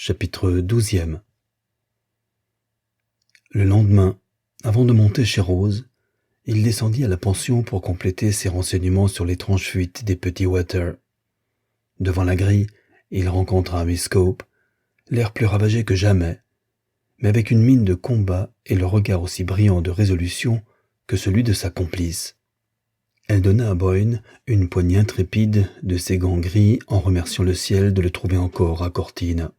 Chapitre 12. Le lendemain, avant de monter chez Rose, il descendit à la pension pour compléter ses renseignements sur l'étrange fuite des petits Waters. Devant la grille, il rencontra Miss Cope, l'air plus ravagé que jamais, mais avec une mine de combat et le regard aussi brillant de résolution que celui de sa complice. Elle donna à Boyne une poignée intrépide de ses gants gris en remerciant le ciel de le trouver encore à Cortina.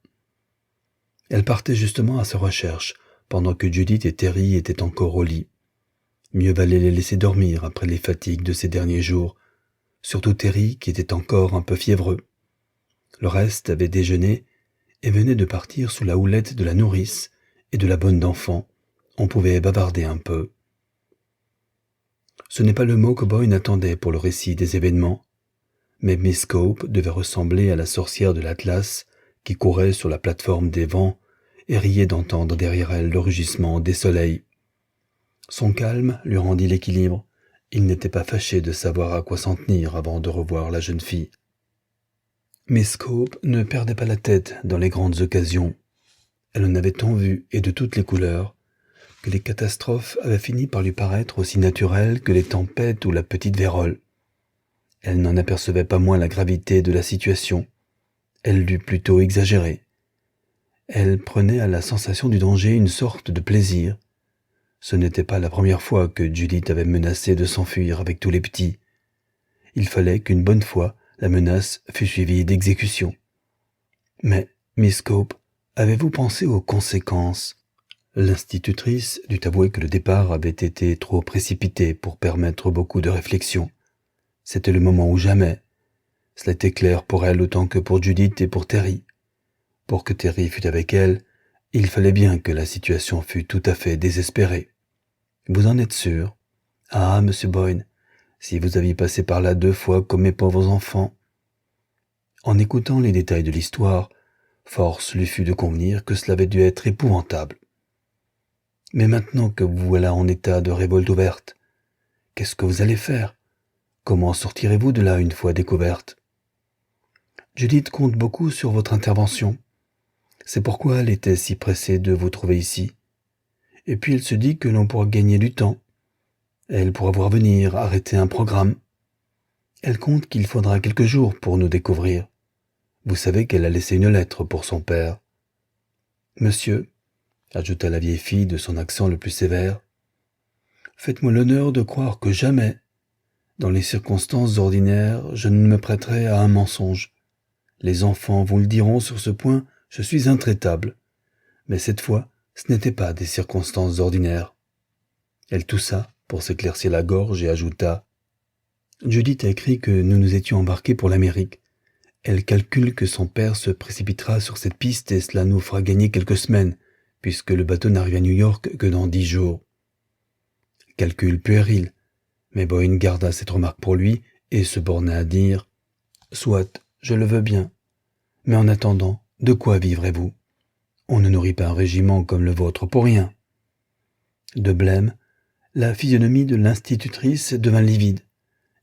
Elle partait justement à sa recherche, pendant que Judith et Terry étaient encore au lit. Mieux valait les laisser dormir après les fatigues de ces derniers jours, surtout Terry qui était encore un peu fiévreux. Le reste avait déjeuné et venait de partir sous la houlette de la nourrice et de la bonne d'enfant. On pouvait bavarder un peu. Ce n'est pas le mot que Boyne attendait pour le récit des événements, mais Miss Cope devait ressembler à la sorcière de l'Atlas qui courait sur la plateforme des vents et riait d'entendre derrière elle le rugissement des soleils. Son calme lui rendit l'équilibre. Il n'était pas fâché de savoir à quoi s'en tenir avant de revoir la jeune fille. Miss Cope ne perdait pas la tête dans les grandes occasions. Elle en avait tant vu et de toutes les couleurs que les catastrophes avaient fini par lui paraître aussi naturelles que les tempêtes ou la petite vérole. Elle n'en apercevait pas moins la gravité de la situation. Elle l'eût plutôt exagérée. Elle prenait à la sensation du danger une sorte de plaisir. Ce n'était pas la première fois que Judith avait menacé de s'enfuir avec tous les petits. Il fallait qu'une bonne fois la menace fût suivie d'exécution. Mais, Miss Cope, avez-vous pensé aux conséquences ? L'institutrice dut avouer que le départ avait été trop précipité pour permettre beaucoup de réflexion. C'était le moment ou jamais. Cela était clair pour elle autant que pour Judith et pour Terry. Pour que Terry fût avec elle, il fallait bien que la situation fût tout à fait désespérée. Vous en êtes sûr ? Ah, monsieur Boyne, si vous aviez passé par là 2 fois comme mes pauvres enfants. En écoutant les détails de l'histoire, force lui fut de convenir que cela avait dû être épouvantable. Mais maintenant que vous voilà en état de révolte ouverte, qu'est-ce que vous allez faire ? Comment sortirez-vous de là une fois découverte ? Judith compte beaucoup sur votre intervention. C'est pourquoi elle était si pressée de vous trouver ici. Et puis elle se dit que l'on pourra gagner du temps. Elle pourra voir venir, arrêter un programme. Elle compte qu'il faudra quelques jours pour nous découvrir. Vous savez qu'elle a laissé une lettre pour son père. Monsieur, ajouta la vieille fille de son accent le plus sévère, faites-moi l'honneur de croire que jamais, dans les circonstances ordinaires, je ne me prêterai à un mensonge. Les enfants vous le diront sur ce point, je suis intraitable. Mais cette fois, ce n'était pas des circonstances ordinaires. Elle toussa pour s'éclaircir la gorge et ajouta « Judith a écrit que nous nous étions embarqués pour l'Amérique. Elle calcule que son père se précipitera sur cette piste et cela nous fera gagner quelques semaines, puisque le bateau n'arrive à New York que dans 10 jours. » Calcul puéril, mais Boyne garda cette remarque pour lui et se borna à dire « Soit, je le veux bien. Mais en attendant, de quoi vivrez-vous ? On ne nourrit pas un régiment comme le vôtre pour rien. » De blême, la physionomie de l'institutrice devint livide.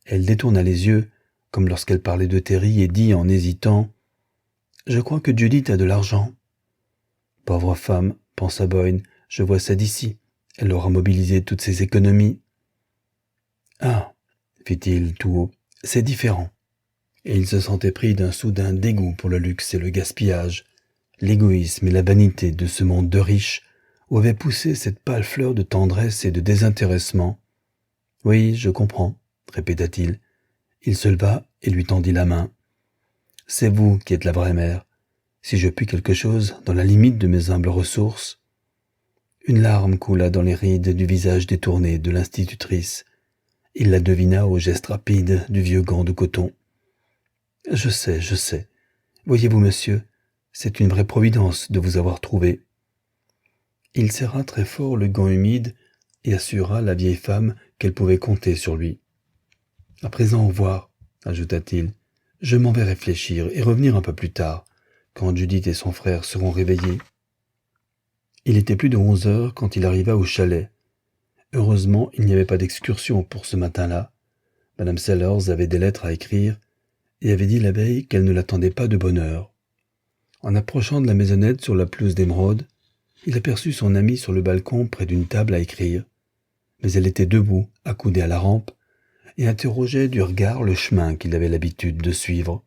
Elle détourna les yeux, comme lorsqu'elle parlait de Terry, et dit en hésitant « Je crois que Judith a de l'argent. » Pauvre femme, pensa Boyne, je vois ça d'ici. Elle aura mobilisé toutes ses économies. « Ah, fit-il tout haut, c'est différent. » Et il se sentait pris d'un soudain dégoût pour le luxe et le gaspillage, l'égoïsme et la vanité de ce monde de riches où avait poussé cette pâle fleur de tendresse et de désintéressement. « Oui, je comprends, » répéta-t-il. Il se leva et lui tendit la main. « C'est vous qui êtes la vraie mère. Si je puis quelque chose, dans la limite de mes humbles ressources. » Une larme coula dans les rides du visage détourné de l'institutrice. Il la devina au geste rapide du vieux gant de coton. « Je sais. Voyez-vous, monsieur, c'est une vraie providence de vous avoir trouvé. » Il serra très fort le gant humide et assura la vieille femme qu'elle pouvait compter sur lui. « À présent, au revoir, » ajouta-t-il. « Je m'en vais réfléchir et revenir un peu plus tard, quand Judith et son frère seront réveillés. » Il était plus de 11 heures quand il arriva au chalet. Heureusement, il n'y avait pas d'excursion pour ce matin-là. Madame Sellers avait des lettres à écrire et avait dit la veille qu'elle ne l'attendait pas de bonne heure. En approchant de la maisonnette sur la pelouse d'émeraude, il aperçut son amie sur le balcon près d'une table à écrire, mais elle était debout, accoudée à la rampe, et interrogeait du regard le chemin qu'il avait l'habitude de suivre.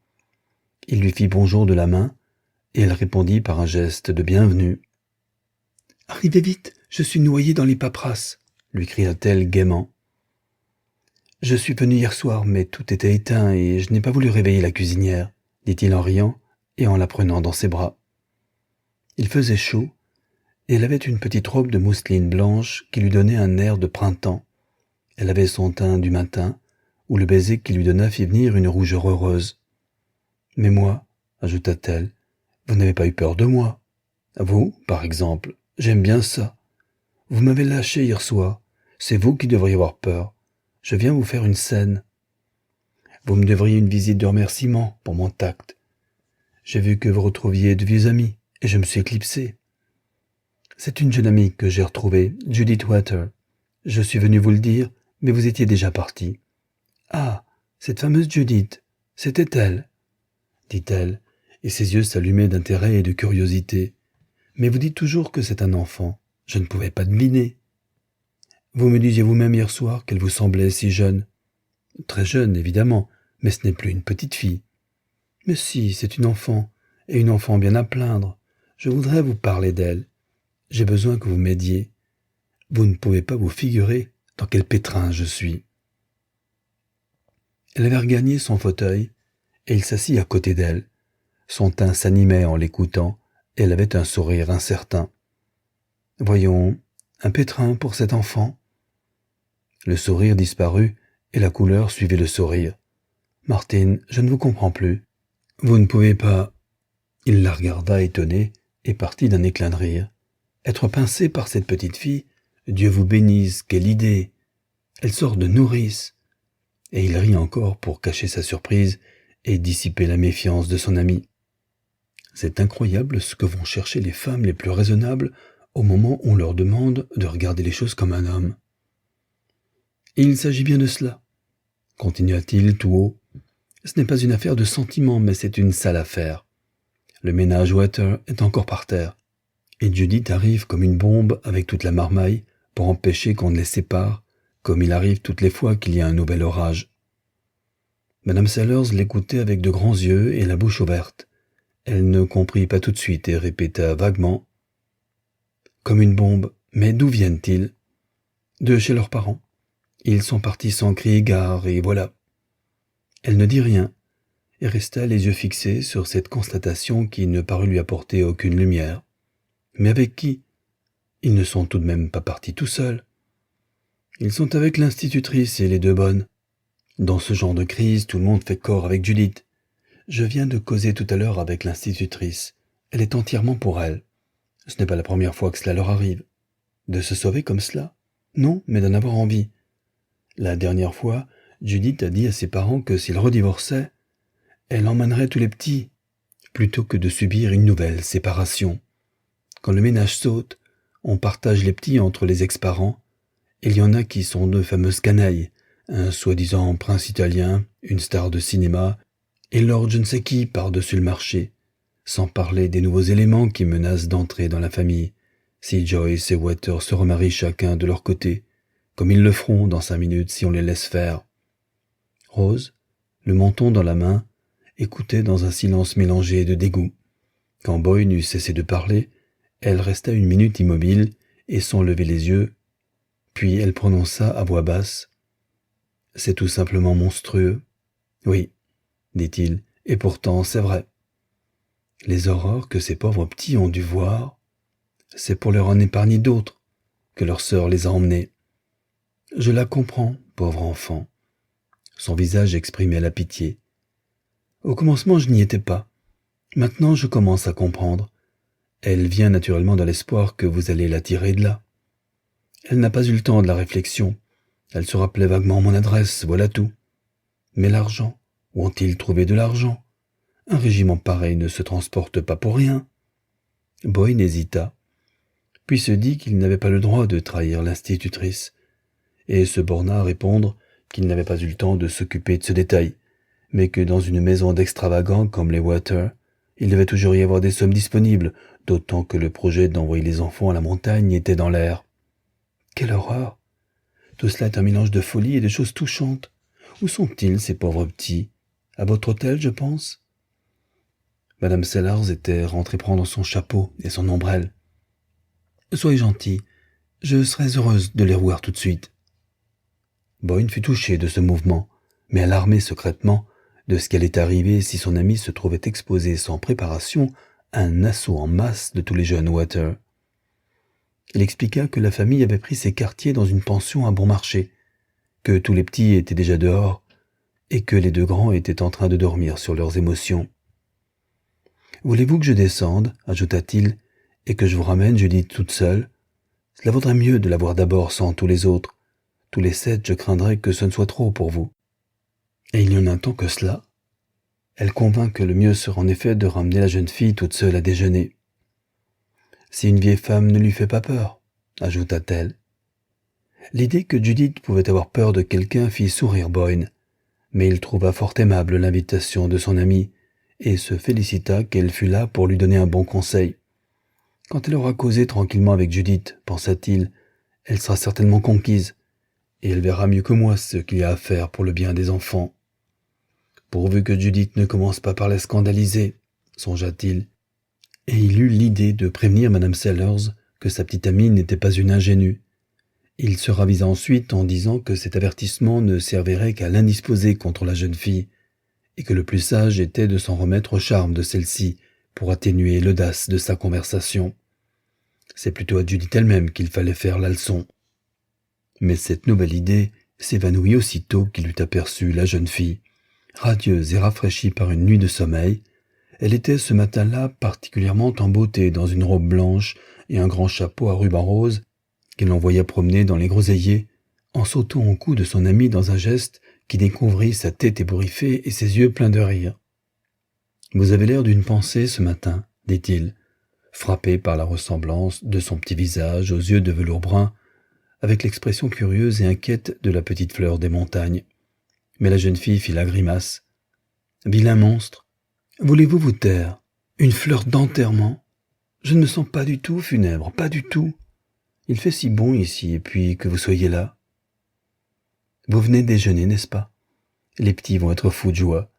Il lui fit bonjour de la main, et elle répondit par un geste de bienvenue. « Arrivez vite, je suis noyée dans les paperasses !» lui cria-t-elle gaiement. « Je suis venu hier soir, mais tout était éteint et je n'ai pas voulu réveiller la cuisinière, » dit-il en riant et en la prenant dans ses bras. Il faisait chaud, et elle avait une petite robe de mousseline blanche qui lui donnait un air de printemps. Elle avait son teint du matin, où le baiser qui lui donna fit venir une rougeur heureuse. « Mais moi, » ajouta-t-elle, « vous n'avez pas eu peur de moi. Vous, par exemple, j'aime bien ça. Vous m'avez lâché hier soir, c'est vous qui devriez avoir peur. Je viens vous faire une scène. Vous me devriez une visite de remerciement pour mon tact. J'ai vu que vous retrouviez de vieux amis, et je me suis éclipsé. C'est une jeune amie que j'ai retrouvée, Judith Water. Je suis venu vous le dire, mais vous étiez déjà parti. Ah, cette fameuse Judith, c'était elle, dit-elle, et ses yeux s'allumaient d'intérêt et de curiosité. Mais vous dites toujours que c'est un enfant. Je ne pouvais pas deviner. Vous me disiez vous-même hier soir qu'elle vous semblait si jeune. Très jeune, évidemment, mais ce n'est plus une petite fille. Mais si, c'est une enfant, et une enfant bien à plaindre. Je voudrais vous parler d'elle. J'ai besoin que vous m'aidiez. Vous ne pouvez pas vous figurer dans quel pétrin je suis. » Elle avait regagné son fauteuil, et il s'assit à côté d'elle. Son teint s'animait en l'écoutant, et elle avait un sourire incertain. « Voyons, un pétrin pour cet enfant ?» Le sourire disparut, et la couleur suivit le sourire. « Martine, je ne vous comprends plus. Vous ne pouvez pas... » Il la regarda étonné, et partit d'un éclat de rire. « Être pincé par cette petite fille, Dieu vous bénisse, quelle idée! Elle sort de nourrice. » Et il rit encore pour cacher sa surprise et dissiper la méfiance de son ami. C'est incroyable ce que vont chercher les femmes les plus raisonnables au moment où on leur demande de regarder les choses comme un homme. « Il s'agit bien de cela, » continua-t-il tout haut. « Ce n'est pas une affaire de sentiment, mais c'est une sale affaire. Le ménage Water est encore par terre, et Judith arrive comme une bombe avec toute la marmaille pour empêcher qu'on ne les sépare, comme il arrive toutes les fois qu'il y a un nouvel orage. » Madame Sellers l'écoutait avec de grands yeux et la bouche ouverte. Elle ne comprit pas tout de suite et répéta vaguement « Comme une bombe, mais d'où viennent-ils ?»« De chez leurs parents. Ils sont partis sans crier gare, et voilà. » Elle ne dit rien, et resta les yeux fixés sur cette constatation qui ne parut lui apporter aucune lumière. Mais avec qui? Ils ne sont tout de même pas partis tout seuls. Ils sont avec l'institutrice et les deux bonnes. Dans ce genre de crise, tout le monde fait corps avec Judith. Je viens de causer tout à l'heure avec l'institutrice. Elle est entièrement pour elle. Ce n'est pas la première fois que cela leur arrive. De se sauver comme cela? Non, mais d'en avoir envie. La dernière fois, Judith a dit à ses parents que s'ils redivorçaient, elle emmènerait tous les petits, plutôt que de subir une nouvelle séparation. Quand le ménage saute, on partage les petits entre les ex-parents, et il y en a qui sont de fameuses canailles, un soi-disant prince italien, une star de cinéma, et lord je ne sais qui par-dessus le marché, sans parler des nouveaux éléments qui menacent d'entrer dans la famille, si Joyce et Water se remarient chacun de leur côté, comme ils le feront dans 5 minutes si on les laisse faire. Rose, le menton dans la main, écoutait dans un silence mélangé de dégoût. Quand Boyne eut cessé de parler, elle resta 1 minute immobile et sans lever les yeux, puis elle prononça à voix basse « C'est tout simplement monstrueux. »« Oui, » dit-il, « et pourtant c'est vrai. Les horreurs que ces pauvres petits ont dû voir, c'est pour leur en épargner d'autres que leur sœur les a emmenés. Je la comprends, pauvre enfant. » Son visage exprimait la pitié. « Au commencement, je n'y étais pas. Maintenant, je commence à comprendre. Elle vient naturellement dans l'espoir que vous allez la tirer de là. Elle n'a pas eu le temps de la réflexion. Elle se rappelait vaguement mon adresse, voilà tout. Mais l'argent, où ont-ils trouvé de l'argent? Un régiment pareil ne se transporte pas pour rien. » Boyne hésita, puis se dit qu'il n'avait pas le droit de trahir l'institutrice, et se borna à répondre qu'il n'avait pas eu le temps de s'occuper de ce détail, mais que dans une maison d'extravagants comme les Water, Il devait toujours y avoir des sommes disponibles, d'autant que le projet d'envoyer les enfants à la montagne était dans l'air. Quelle horreur! Tout cela est un mélange de folie et de choses touchantes. Où sont-ils, ces pauvres petits? À votre hôtel, je pense? Madame Sellers était rentrée prendre son chapeau et son ombrelle. Soyez gentil, je serais heureuse de les revoir tout de suite. Boyne fut touché de ce mouvement, mais alarmé secrètement de ce qui allait arriver si son ami se trouvait exposé sans préparation à un assaut en masse de tous les jeunes Water. Il expliqua que la famille avait pris ses quartiers dans une pension à bon marché, que tous les petits étaient déjà dehors, et que les deux grands étaient en train de dormir sur leurs émotions. « Voulez-vous que je descende, ajouta-t-il, et que je vous ramène Judith toute seule? Cela vaudrait mieux de la voir d'abord sans tous les autres. Tous les 7, je craindrais que ce ne soit trop pour vous. » Et il y en a un temps que cela. Elle convint que le mieux serait en effet de ramener la jeune fille toute seule à déjeuner. « Si une vieille femme ne lui fait pas peur, ajouta-t-elle. L'idée que Judith pouvait avoir peur de quelqu'un fit sourire Boyne, mais il trouva fort aimable l'invitation de son amie et se félicita qu'elle fût là pour lui donner un bon conseil. Quand elle aura causé tranquillement avec Judith, pensa-t-il, elle sera certainement conquise, et elle verra mieux que moi ce qu'il y a à faire pour le bien des enfants. Pourvu que Judith ne commence pas par la scandaliser, songea-t-il, et il eut l'idée de prévenir Madame Sellers que sa petite amie n'était pas une ingénue. Il se ravisa ensuite en disant que cet avertissement ne servirait qu'à l'indisposer contre la jeune fille, et que le plus sage était de s'en remettre au charme de celle-ci pour atténuer l'audace de sa conversation. C'est plutôt à Judith elle-même qu'il fallait faire la leçon. Mais cette nouvelle idée s'évanouit aussitôt qu'il eut aperçu la jeune fille. Radieuse et rafraîchie par une nuit de sommeil, elle était ce matin-là particulièrement en beauté dans une robe blanche et un grand chapeau à ruban rose qu'elle envoya promener dans les groseilliers, en sautant au cou de son ami dans un geste qui découvrit sa tête ébouriffée et ses yeux pleins de rire. « Vous avez l'air d'une pensée ce matin, dit-il, frappé par la ressemblance de son petit visage aux yeux de velours brun, avec l'expression curieuse et inquiète de la petite fleur des montagnes. Mais la jeune fille fit la grimace. « Vilain monstre, voulez-vous vous taire? Une fleur d'enterrement? Je ne me sens pas du tout funèbre, pas du tout. Il fait si bon ici, et puis que vous soyez là. Vous venez déjeuner, n'est-ce pas? Les petits vont être fous de joie.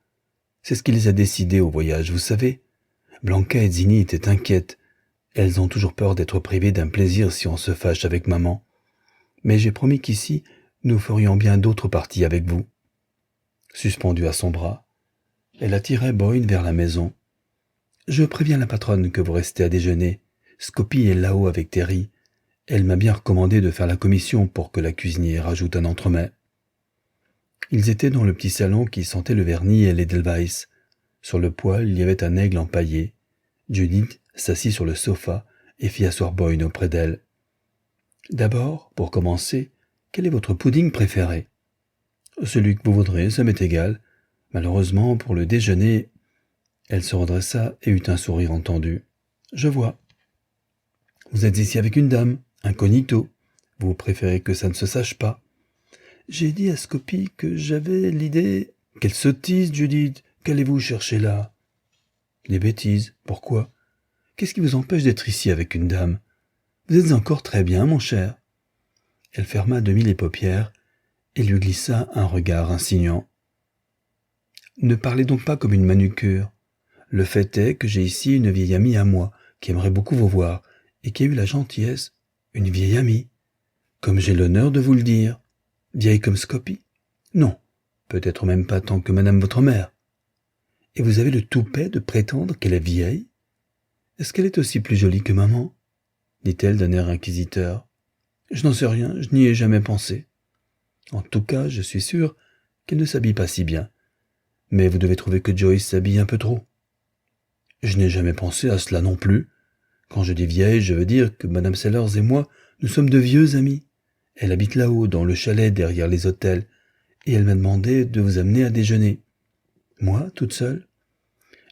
C'est ce qui les a décidés au voyage, vous savez. Blanca et Zinni étaient inquiètes. Elles ont toujours peur d'être privées d'un plaisir si on se fâche avec maman. Mais j'ai promis qu'ici, nous ferions bien d'autres parties avec vous. » Suspendue à son bras, elle attirait Boyne vers la maison. « Je préviens la patronne que vous restez à déjeuner. Scopie est là-haut avec Terry. Elle m'a bien recommandé de faire la commission pour que la cuisinière ajoute un entremets. » Ils étaient dans le petit salon qui sentait le vernis et l'Edelweiss. Sur le poêle, il y avait un aigle empaillé. Judith s'assit sur le sofa et fit asseoir Boyne auprès d'elle. « D'abord, pour commencer, quel est votre pudding préféré? »« Celui que vous voudrez, ça m'est égal. Malheureusement, pour le déjeuner... » Elle se redressa et eut un sourire entendu. « Je vois. Vous êtes ici avec une dame, incognito. Vous préférez que ça ne se sache pas. J'ai dit à Scopie que j'avais l'idée... » « Quelle sottise, Judith! Qu'allez-vous chercher là? »« Des bêtises. Pourquoi? Qu'est-ce qui vous empêche d'être ici avec une dame? Vous êtes encore très bien, mon cher. » Elle ferma à demi les paupières et lui glissa un regard insinuant. « Ne parlez donc pas comme une manucure. Le fait est que j'ai ici une vieille amie à moi qui aimerait beaucoup vous voir et qui a eu la gentillesse, une vieille amie, comme j'ai l'honneur de vous le dire, vieille comme Scopie. Non, peut-être même pas tant que madame votre mère. Et vous avez le toupet de prétendre qu'elle est vieille? Est-ce qu'elle est aussi plus jolie que maman? » dit-elle d'un air inquisiteur. « Je n'en sais rien, je n'y ai jamais pensé. En tout cas, je suis sûr qu'elle ne s'habille pas si bien. Mais vous devez trouver que Joyce s'habille un peu trop. » « Je n'ai jamais pensé à cela non plus. Quand je dis vieille, je veux dire que Madame Sellers et moi, nous sommes de vieux amis. Elle habite là-haut, dans le chalet derrière les hôtels, et elle m'a demandé de vous amener à déjeuner. Moi, toute seule?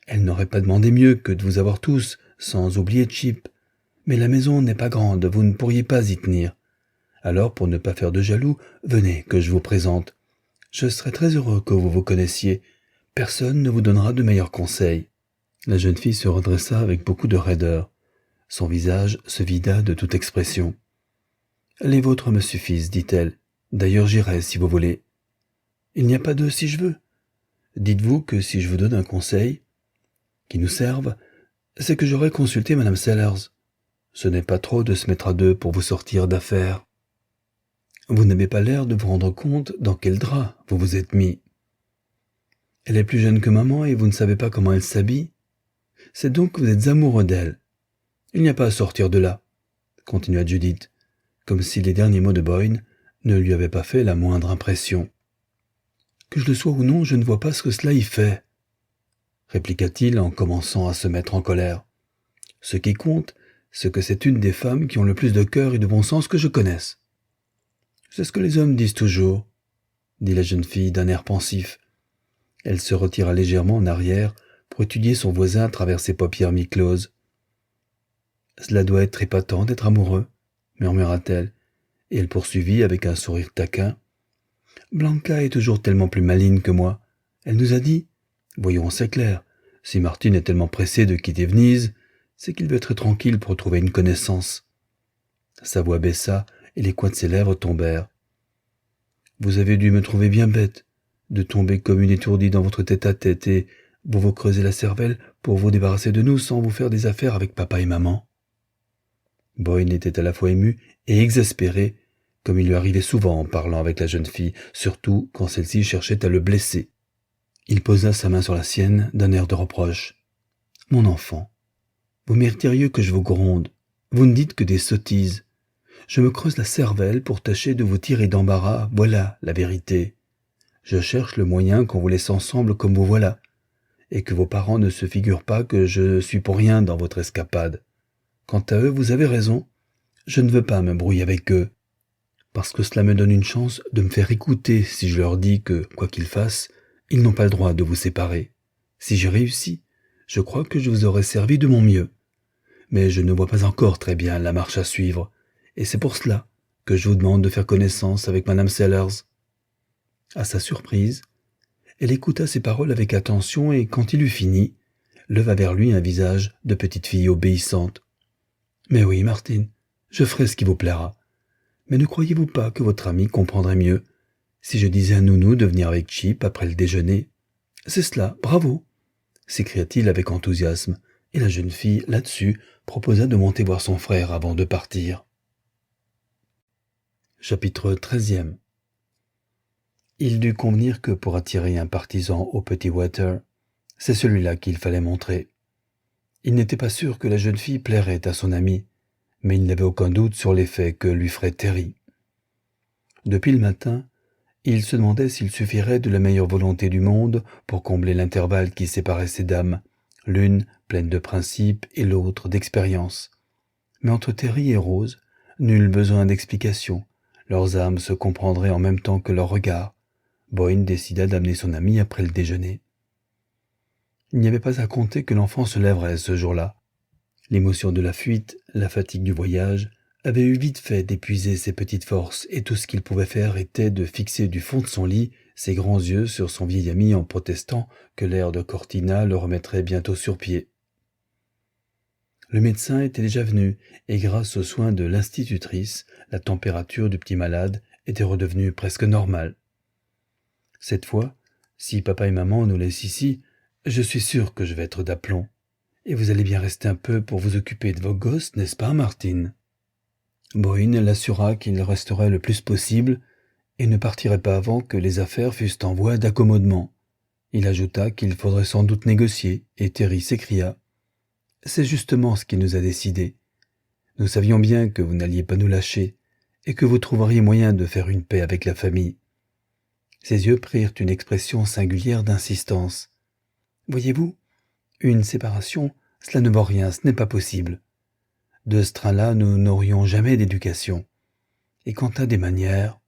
Elle n'aurait pas demandé mieux que de vous avoir tous, sans oublier Chip. Mais la maison n'est pas grande, vous ne pourriez pas y tenir. Alors, pour ne pas faire de jaloux, venez que je vous présente. Je serais très heureux que vous vous connaissiez. Personne ne vous donnera de meilleurs conseils. » La jeune fille se redressa avec beaucoup de raideur. Son visage se vida de toute expression. « Les vôtres me suffisent, dit-elle. D'ailleurs j'irai si vous voulez. »« Il n'y a pas de si je veux. Dites-vous que si je vous donne un conseil qui nous serve, c'est que j'aurais consulté Madame Sellers. Ce n'est pas trop de se mettre à deux pour vous sortir d'affaires. Vous n'avez pas l'air de vous rendre compte dans quel drap vous vous êtes mis. Elle est plus jeune que maman et vous ne savez pas comment elle s'habille. C'est donc que vous êtes amoureux d'elle. Il n'y a pas à sortir de là, continua Judith, comme si les derniers mots de Boyne ne lui avaient pas fait la moindre impression. Que je le sois ou non, je ne vois pas ce que cela y fait, répliqua-t-il en commençant à se mettre en colère. Ce qui compte, c'est que c'est une des femmes qui ont le plus de cœur et de bon sens que je connaisse. C'est ce que les hommes disent toujours, dit la jeune fille d'un air pensif. Elle se retira légèrement en arrière pour étudier son voisin à travers ses paupières mi-closes. « Cela doit être épatant d'être amoureux, » murmura-t-elle, et elle poursuivit avec un sourire taquin. « Blanca est toujours tellement plus maligne que moi. Elle nous a dit, voyons, c'est clair, si Martin est tellement pressé de quitter Venise, c'est qu'il veut être tranquille pour trouver une connaissance. » Sa voix baissa et les coins de ses lèvres tombèrent. « Vous avez dû me trouver bien bête, de tomber comme une étourdie dans votre tête-à-tête et vous creuser la cervelle pour vous débarrasser de nous sans vous faire des affaires avec papa et maman. » Boyne était à la fois ému et exaspéré, comme il lui arrivait souvent en parlant avec la jeune fille, surtout quand celle-ci cherchait à le blesser. Il posa sa main sur la sienne d'un air de reproche. « Mon enfant, vous mériteriez que je vous gronde. Vous ne dites que des sottises. Je me creuse la cervelle pour tâcher de vous tirer d'embarras, voilà la vérité. Je cherche le moyen qu'on vous laisse ensemble comme vous voilà, et que vos parents ne se figurent pas que je suis pour rien dans votre escapade. Quant à eux, vous avez raison, je ne veux pas me brouiller avec eux, parce que cela me donne une chance de me faire écouter si je leur dis que, quoi qu'ils fassent, ils n'ont pas le droit de vous séparer. Si j'ai réussi, je crois que je vous aurais servi de mon mieux. Mais je ne vois pas encore très bien la marche à suivre, et c'est pour cela que je vous demande de faire connaissance avec Madame Sellers. » À sa surprise, elle écouta ses paroles avec attention et, quand il eut fini, leva vers lui un visage de petite fille obéissante. « Mais oui, Martin, je ferai ce qui vous plaira. Mais ne croyez-vous pas que votre ami comprendrait mieux si je disais à Nounou de venir avec Chip après le déjeuner? C'est cela, bravo !» s'écria-t-il avec enthousiasme, et la jeune fille, là-dessus, proposa de monter voir son frère avant de partir. Chapitre 13e. Il dut convenir que pour attirer un partisan au Petit Water, c'est celui-là qu'il fallait montrer. Il n'était pas sûr que la jeune fille plairait à son ami, mais il n'avait aucun doute sur l'effet que lui ferait Terry. Depuis le matin, il se demandait s'il suffirait de la meilleure volonté du monde pour combler l'intervalle qui séparait ces dames, l'une pleine de principes et l'autre d'expérience. Mais entre Terry et Rose, nul besoin d'explication. Leurs âmes se comprendraient en même temps que leurs regards. Boyne décida d'amener son ami après le déjeuner. Il n'y avait pas à compter que l'enfant se lèverait ce jour-là. L'émotion de la fuite, la fatigue du voyage, avaient eu vite fait d'épuiser ses petites forces, et tout ce qu'il pouvait faire était de fixer du fond de son lit ses grands yeux sur son vieil ami en protestant que l'air de Cortina le remettrait bientôt sur pied. Le médecin était déjà venu, et grâce aux soins de l'institutrice, la température du petit malade était redevenue presque normale. « Cette fois, si papa et maman nous laissent ici, je suis sûr que je vais être d'aplomb. Et vous allez bien rester un peu pour vous occuper de vos gosses, n'est-ce pas, Martin ?» Boyne l'assura qu'il resterait le plus possible et ne partirait pas avant que les affaires fussent en voie d'accommodement. Il ajouta qu'il faudrait sans doute négocier, et Terry s'écria. « C'est justement ce qui nous a décidés. Nous savions bien que vous n'alliez pas nous lâcher, et que vous trouveriez moyen de faire une paix avec la famille. » Ses yeux prirent une expression singulière d'insistance. « Voyez-vous, une séparation, cela ne vaut rien, ce n'est pas possible. De ce train-là, nous n'aurions jamais d'éducation. Et quant à des manières,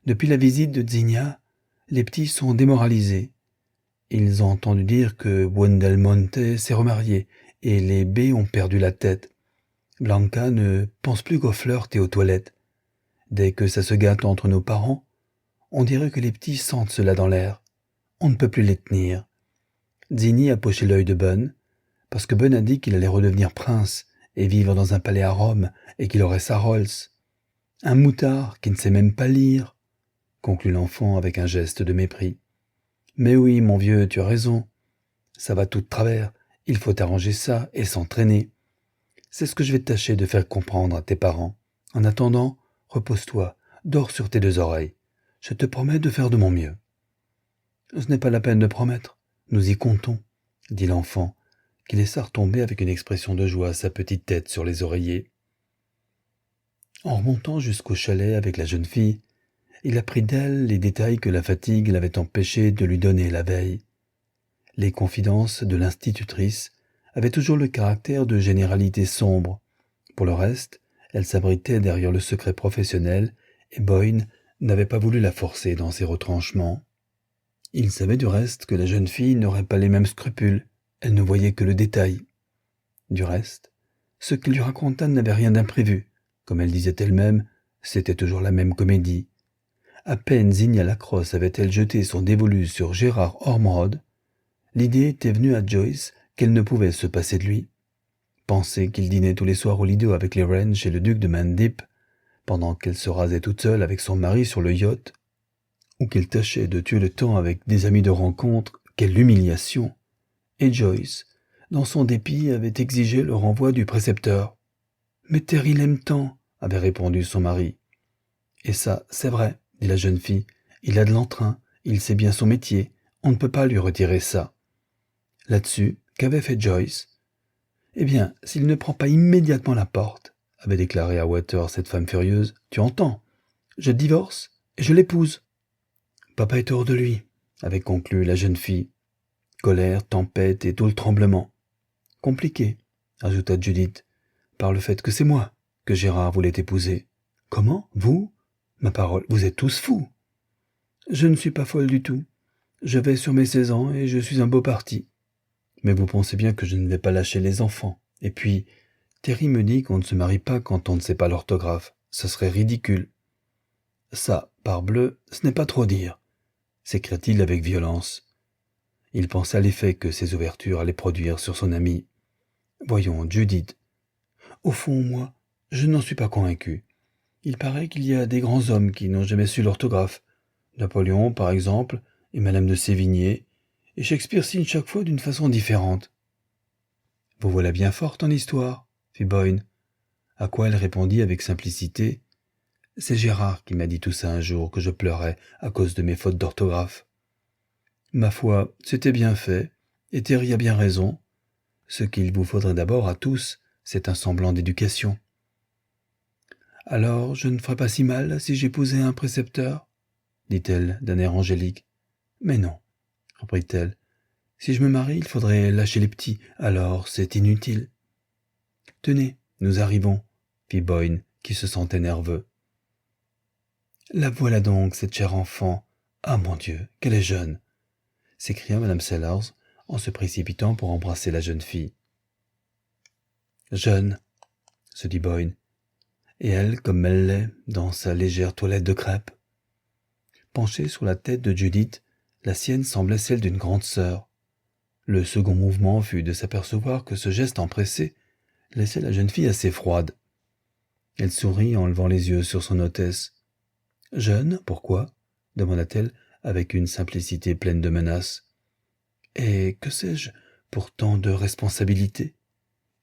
depuis la visite de Zinnia, les petits sont démoralisés. Ils ont entendu dire que Buondelmonte s'est remarié et les B ont perdu la tête. Blanca ne pense plus qu'aux flirts et aux toilettes. Dès que ça se gâte entre nos parents, on dirait que les petits sentent cela dans l'air. On ne peut plus les tenir. Zinni a poché l'œil de Bun, parce que Bun a dit qu'il allait redevenir prince et vivre dans un palais à Rome et qu'il aurait sa Rolls. Un moutard qui ne sait même pas lire, conclut l'enfant avec un geste de mépris. Mais oui, mon vieux, tu as raison. Ça va tout de travers. Il faut arranger ça et s'entraîner. C'est ce que je vais tâcher de faire comprendre à tes parents. En attendant, repose-toi, dors sur tes deux oreilles. Je te promets de faire de mon mieux. Ce n'est pas la peine de promettre. Nous y comptons, dit l'enfant, qui laissa retomber avec une expression de joie sa petite tête sur les oreillers. En remontant jusqu'au chalet avec la jeune fille, il apprit d'elle les détails que la fatigue l'avait empêché de lui donner la veille. Les confidences de l'institutrice avaient toujours le caractère de généralités sombres. Pour le reste, elle s'abritait derrière le secret professionnel et Boyne n'avait pas voulu la forcer dans ses retranchements. Il savait du reste que la jeune fille n'aurait pas les mêmes scrupules, elle ne voyait que le détail. Du reste, ce qu'il lui raconta n'avait rien d'imprévu. Comme elle disait elle-même, c'était toujours la même comédie. À peine Zinnia Lacrosse avait-elle jeté son dévolu sur Gérard Ormerod, l'idée était venue à Joyce qu'elle ne pouvait se passer de lui. Penser qu'il dînait tous les soirs au Lido avec les Wren chez le duc de Mandip, pendant qu'elle se rasait toute seule avec son mari sur le yacht, ou qu'il tâchait de tuer le temps avec des amis de rencontre, quelle humiliation! Et Joyce, dans son dépit, avait exigé le renvoi du précepteur. « Mais Terry l'aime tant !» avait répondu son mari. « Et ça, c'est vrai, » dit la jeune fille. « Il a de l'entrain, il sait bien son métier, on ne peut pas lui retirer ça. » Là-dessus, qu'avait fait Joyce? « Eh bien, s'il ne prend pas immédiatement la porte, » avait déclaré à Water cette femme furieuse, « tu entends? Je divorce et je l'épouse. » Papa est hors de lui, avait conclu la jeune fille. Colère, tempête et tout le tremblement. Compliqué, ajouta Judith, par le fait que c'est moi que Gérard voulait épouser. Comment? Vous? Ma parole, vous êtes tous fous. Je ne suis pas folle du tout. Je vais sur mes 16 ans et je suis un beau parti. Mais vous pensez bien que je ne vais pas lâcher les enfants. Et puis, Terry me dit qu'on ne se marie pas quand on ne sait pas l'orthographe. Ce serait ridicule. Ça, parbleu, ce n'est pas trop dire, s'écria-t-il avec violence. Il pensa l'effet que ces ouvertures allaient produire sur son ami. Voyons, Judith. Au fond, moi, je n'en suis pas convaincu. Il paraît qu'il y a des grands hommes qui n'ont jamais su l'orthographe. Napoléon, par exemple, et Madame de Sévigné, et Shakespeare signe chaque fois d'une façon différente. Vous voilà bien forte en histoire, fit Boyne, à quoi elle répondit avec simplicité. C'est Gérard qui m'a dit tout ça un jour que je pleurais à cause de mes fautes d'orthographe. Ma foi, c'était bien fait, et Terry a bien raison. Ce qu'il vous faudrait d'abord à tous, c'est un semblant d'éducation. Alors, je ne ferais pas si mal si j'épousais un précepteur, dit-elle d'un air angélique. Mais non, reprit-elle. Si je me marie, il faudrait lâcher les petits, alors c'est inutile. Tenez, nous arrivons, fit Boyne, qui se sentait nerveux. La voilà donc, cette chère enfant. Ah mon Dieu, qu'elle est jeune, s'écria Madame Sellers en se précipitant pour embrasser la jeune fille. Jeune, se dit Boyne, et elle, comme elle l'est, dans sa légère toilette de crêpe. Penchée sur la tête de Judith, la sienne semblait celle d'une grande sœur. Le second mouvement fut de s'apercevoir que ce geste empressé laissait la jeune fille assez froide. Elle sourit en levant les yeux sur son hôtesse. « Jeune, pourquoi ?» demanda-t-elle avec une simplicité pleine de menace. « Et que sais-je pour tant de responsabilités ?»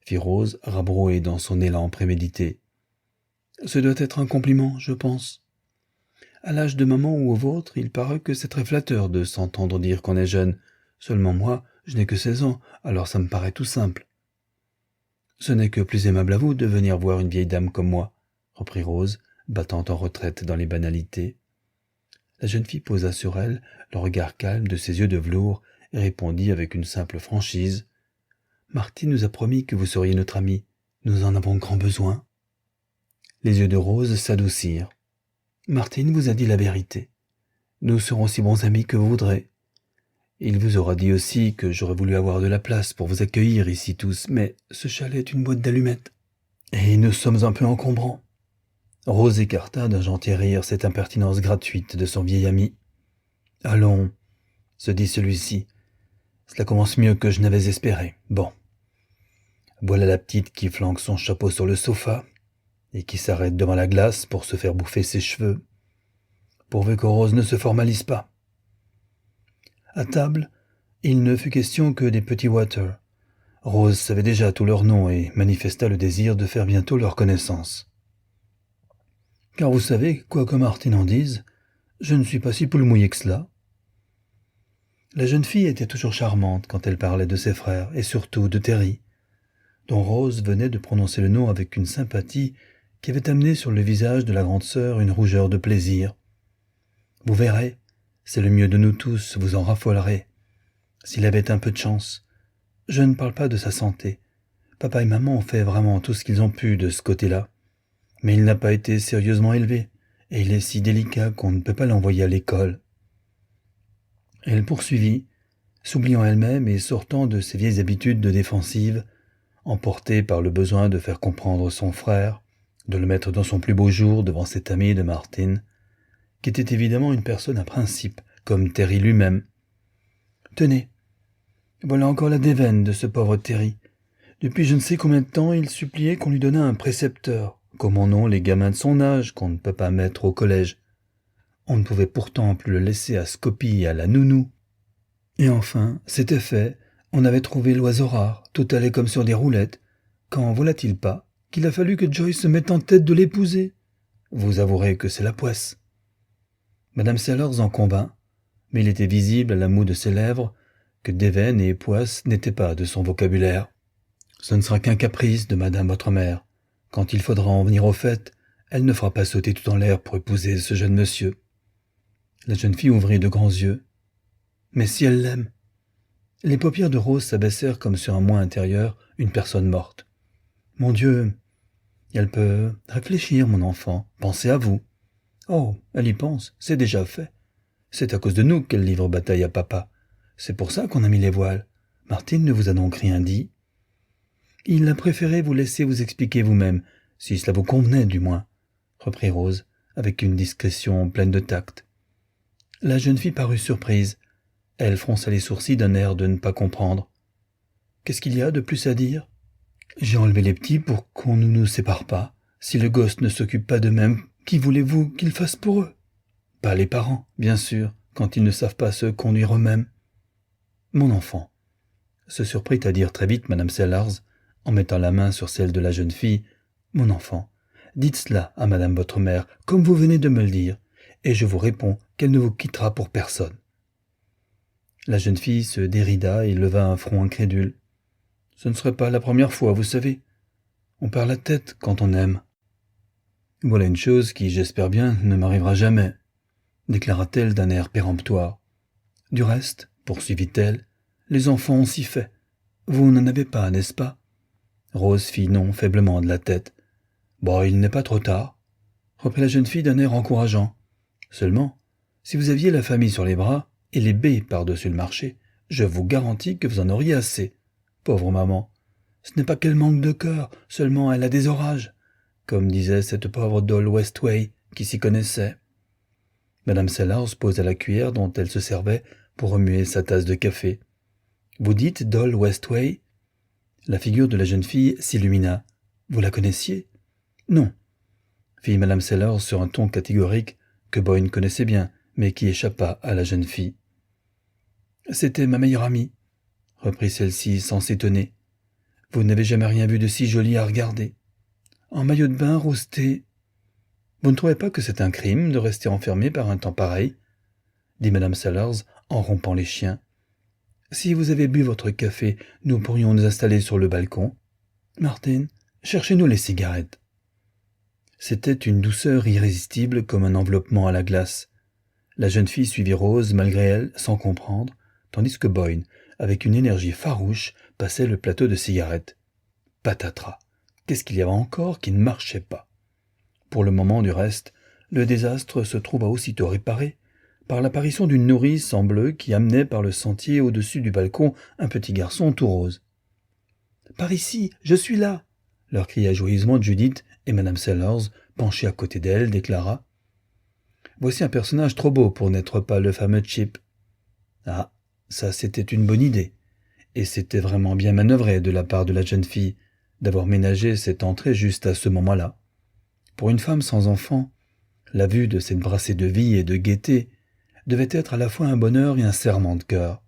fit Rose, rabrouée dans son élan prémédité. « Ce doit être un compliment, je pense. À l'âge de maman ou au vôtre, il paraît que c'est très flatteur de s'entendre dire qu'on est jeune. Seulement moi, je n'ai que 16 ans, alors ça me paraît tout simple. »« Ce n'est que plus aimable à vous de venir voir une vieille dame comme moi, » reprit Rose, battant en retraite dans les banalités. La jeune fille posa sur elle le regard calme de ses yeux de velours et répondit avec une simple franchise. « Martine nous a promis que vous seriez notre amie. Nous en avons grand besoin. » Les yeux de Rose s'adoucirent. « Martine vous a dit la vérité. Nous serons si bons amis que vous voudrez. Il vous aura dit aussi que j'aurais voulu avoir de la place pour vous accueillir ici tous, mais ce chalet est une boîte d'allumettes. Et nous sommes un peu encombrants. » Rose écarta d'un gentil rire cette impertinence gratuite de son vieil ami. « Allons, se dit celui-ci, Cela commence mieux que je n'avais espéré. Bon. Voilà la petite qui flanque son chapeau sur le sofa et qui s'arrête devant la glace pour se faire bouffer ses cheveux, pourvu que Rose ne se formalise pas. À table, il ne fut question que des petits Water. Rose savait déjà tous leurs noms et manifesta le désir de faire bientôt leur connaissance. Car vous savez, quoi que Martin en dise, je ne suis pas si poule mouillée que cela. La jeune fille était toujours charmante quand elle parlait de ses frères, et surtout de Terry, dont Rose venait de prononcer le nom avec une sympathie qui avait amené sur le visage de la grande sœur une rougeur de plaisir. Vous verrez, c'est le mieux de nous tous, vous en raffolerez. S'il avait un peu de chance. Je ne parle pas de sa santé. Papa et maman ont fait vraiment tout ce qu'ils ont pu de ce côté-là. Mais il n'a pas été sérieusement élevé, et il est si délicat qu'on ne peut pas l'envoyer à l'école. Elle poursuivit, s'oubliant elle-même et sortant de ses vieilles habitudes de défensive, emportée par le besoin de faire comprendre son frère, de le mettre dans son plus beau jour devant cet ami de Martin, qui était évidemment une personne à principe, comme Terry lui-même. « Tenez, voilà encore la déveine de ce pauvre Terry. Depuis je ne sais combien de temps, il suppliait qu'on lui donnât un précepteur, comme en ont les gamins de son âge qu'on ne peut pas mettre au collège. On ne pouvait pourtant plus le laisser à Scopie et à la nounou. Et enfin, c'était fait, on avait trouvé l'oiseau rare, tout allait comme sur des roulettes, quand voilà-t-il pas qu'il a fallu que Joyce se mette en tête de l'épouser. Vous avouerez que c'est la poisse. Madame Sellers en convint, mais il était visible à la moue de ses lèvres que déveine et poisse n'étaient pas de son vocabulaire. Ce ne sera qu'un caprice de madame votre mère. Quand il faudra en venir au fait, elle ne fera pas sauter tout en l'air pour épouser ce jeune monsieur. La jeune fille ouvrit de grands yeux. Mais si elle l'aime. Les paupières de Rose s'abaissèrent comme sur un moi intérieur, une personne morte. Mon Dieu, elle peut réfléchir, mon enfant, pensez à vous. Oh, elle y pense, c'est déjà fait. C'est à cause de nous qu'elle livre bataille à papa. C'est pour ça qu'on a mis les voiles. Martine ne vous a donc rien dit? Il a préféré vous laisser vous expliquer vous-même, si cela vous convenait du moins, reprit Rose, avec une discrétion pleine de tact. La jeune fille parut surprise. Elle fronça les sourcils d'un air de ne pas comprendre. Qu'est-ce qu'il y a de plus à dire? J'ai enlevé les petits pour qu'on ne nous sépare pas. Si le gosse ne s'occupe pas d'eux-mêmes, qui voulez-vous qu'il fasse pour eux? Pas les parents, bien sûr, quand ils ne savent pas se conduire eux-mêmes. Mon enfant, se surprit à dire très vite madame Sellers, en mettant la main sur celle de la jeune fille. Mon enfant, dites cela à madame votre mère, comme vous venez de me le dire, et je vous réponds qu'elle ne vous quittera pour personne. La jeune fille se dérida et leva un front incrédule. Ce ne serait pas la première fois, vous savez. On perd la tête quand on aime. Voilà une chose qui, j'espère bien, ne m'arrivera jamais, déclara-t-elle d'un air péremptoire. Du reste, poursuivit-elle, les enfants ont si fait. Vous n'en avez pas, n'est-ce pas? Rose fit non faiblement de la tête. Bon, il n'est pas trop tard, reprit la jeune fille d'un air encourageant. Seulement, si vous aviez la famille sur les bras et les baies par-dessus le marché, je vous garantis que vous en auriez assez. Pauvre maman, ce n'est pas qu'elle manque de cœur, seulement elle a des orages, comme disait cette pauvre Doll Westway qui s'y connaissait. Madame Sellers posa la cuillère dont elle se servait pour remuer sa tasse de café. Vous dites Doll Westway? La figure de la jeune fille s'illumina. Vous la connaissiez? Non, fit madame Sellers sur un ton catégorique que Boyne connaissait bien, mais qui échappa à la jeune fille. C'était ma meilleure amie, reprit celle-ci sans s'étonner. Vous n'avez jamais rien vu de si joli à regarder. En maillot de bain, rousté. Vous ne trouvez pas que c'est un crime de rester enfermé par un temps pareil? Dit madame Sellers en rompant les chiens. Si vous avez bu votre café, nous pourrions nous installer sur le balcon. Martin, cherchez-nous les cigarettes. C'était une douceur irrésistible comme un enveloppement à la glace. La jeune fille suivit Rose malgré elle, sans comprendre, tandis que Boyne, avec une énergie farouche, passait le plateau de cigarettes. Patatras! Qu'est-ce qu'il y avait encore qui ne marchait pas? Pour le moment, du reste, le désastre se trouva aussitôt réparé par l'apparition d'une nourrice en bleu qui amenait par le sentier au-dessus du balcon un petit garçon tout rose. « Par ici, je suis là !» leur cria joyeusement Judith, et madame Sellers, penchée à côté d'elle, déclara « Voici un personnage trop beau pour n'être pas le fameux Chip. » Ah, ça c'était une bonne idée, et c'était vraiment bien manœuvré de la part de la jeune fille d'avoir ménagé cette entrée juste à ce moment-là. Pour une femme sans enfant, la vue de cette brassée de vie et de gaieté devait être à la fois un bonheur et un serrement de cœur.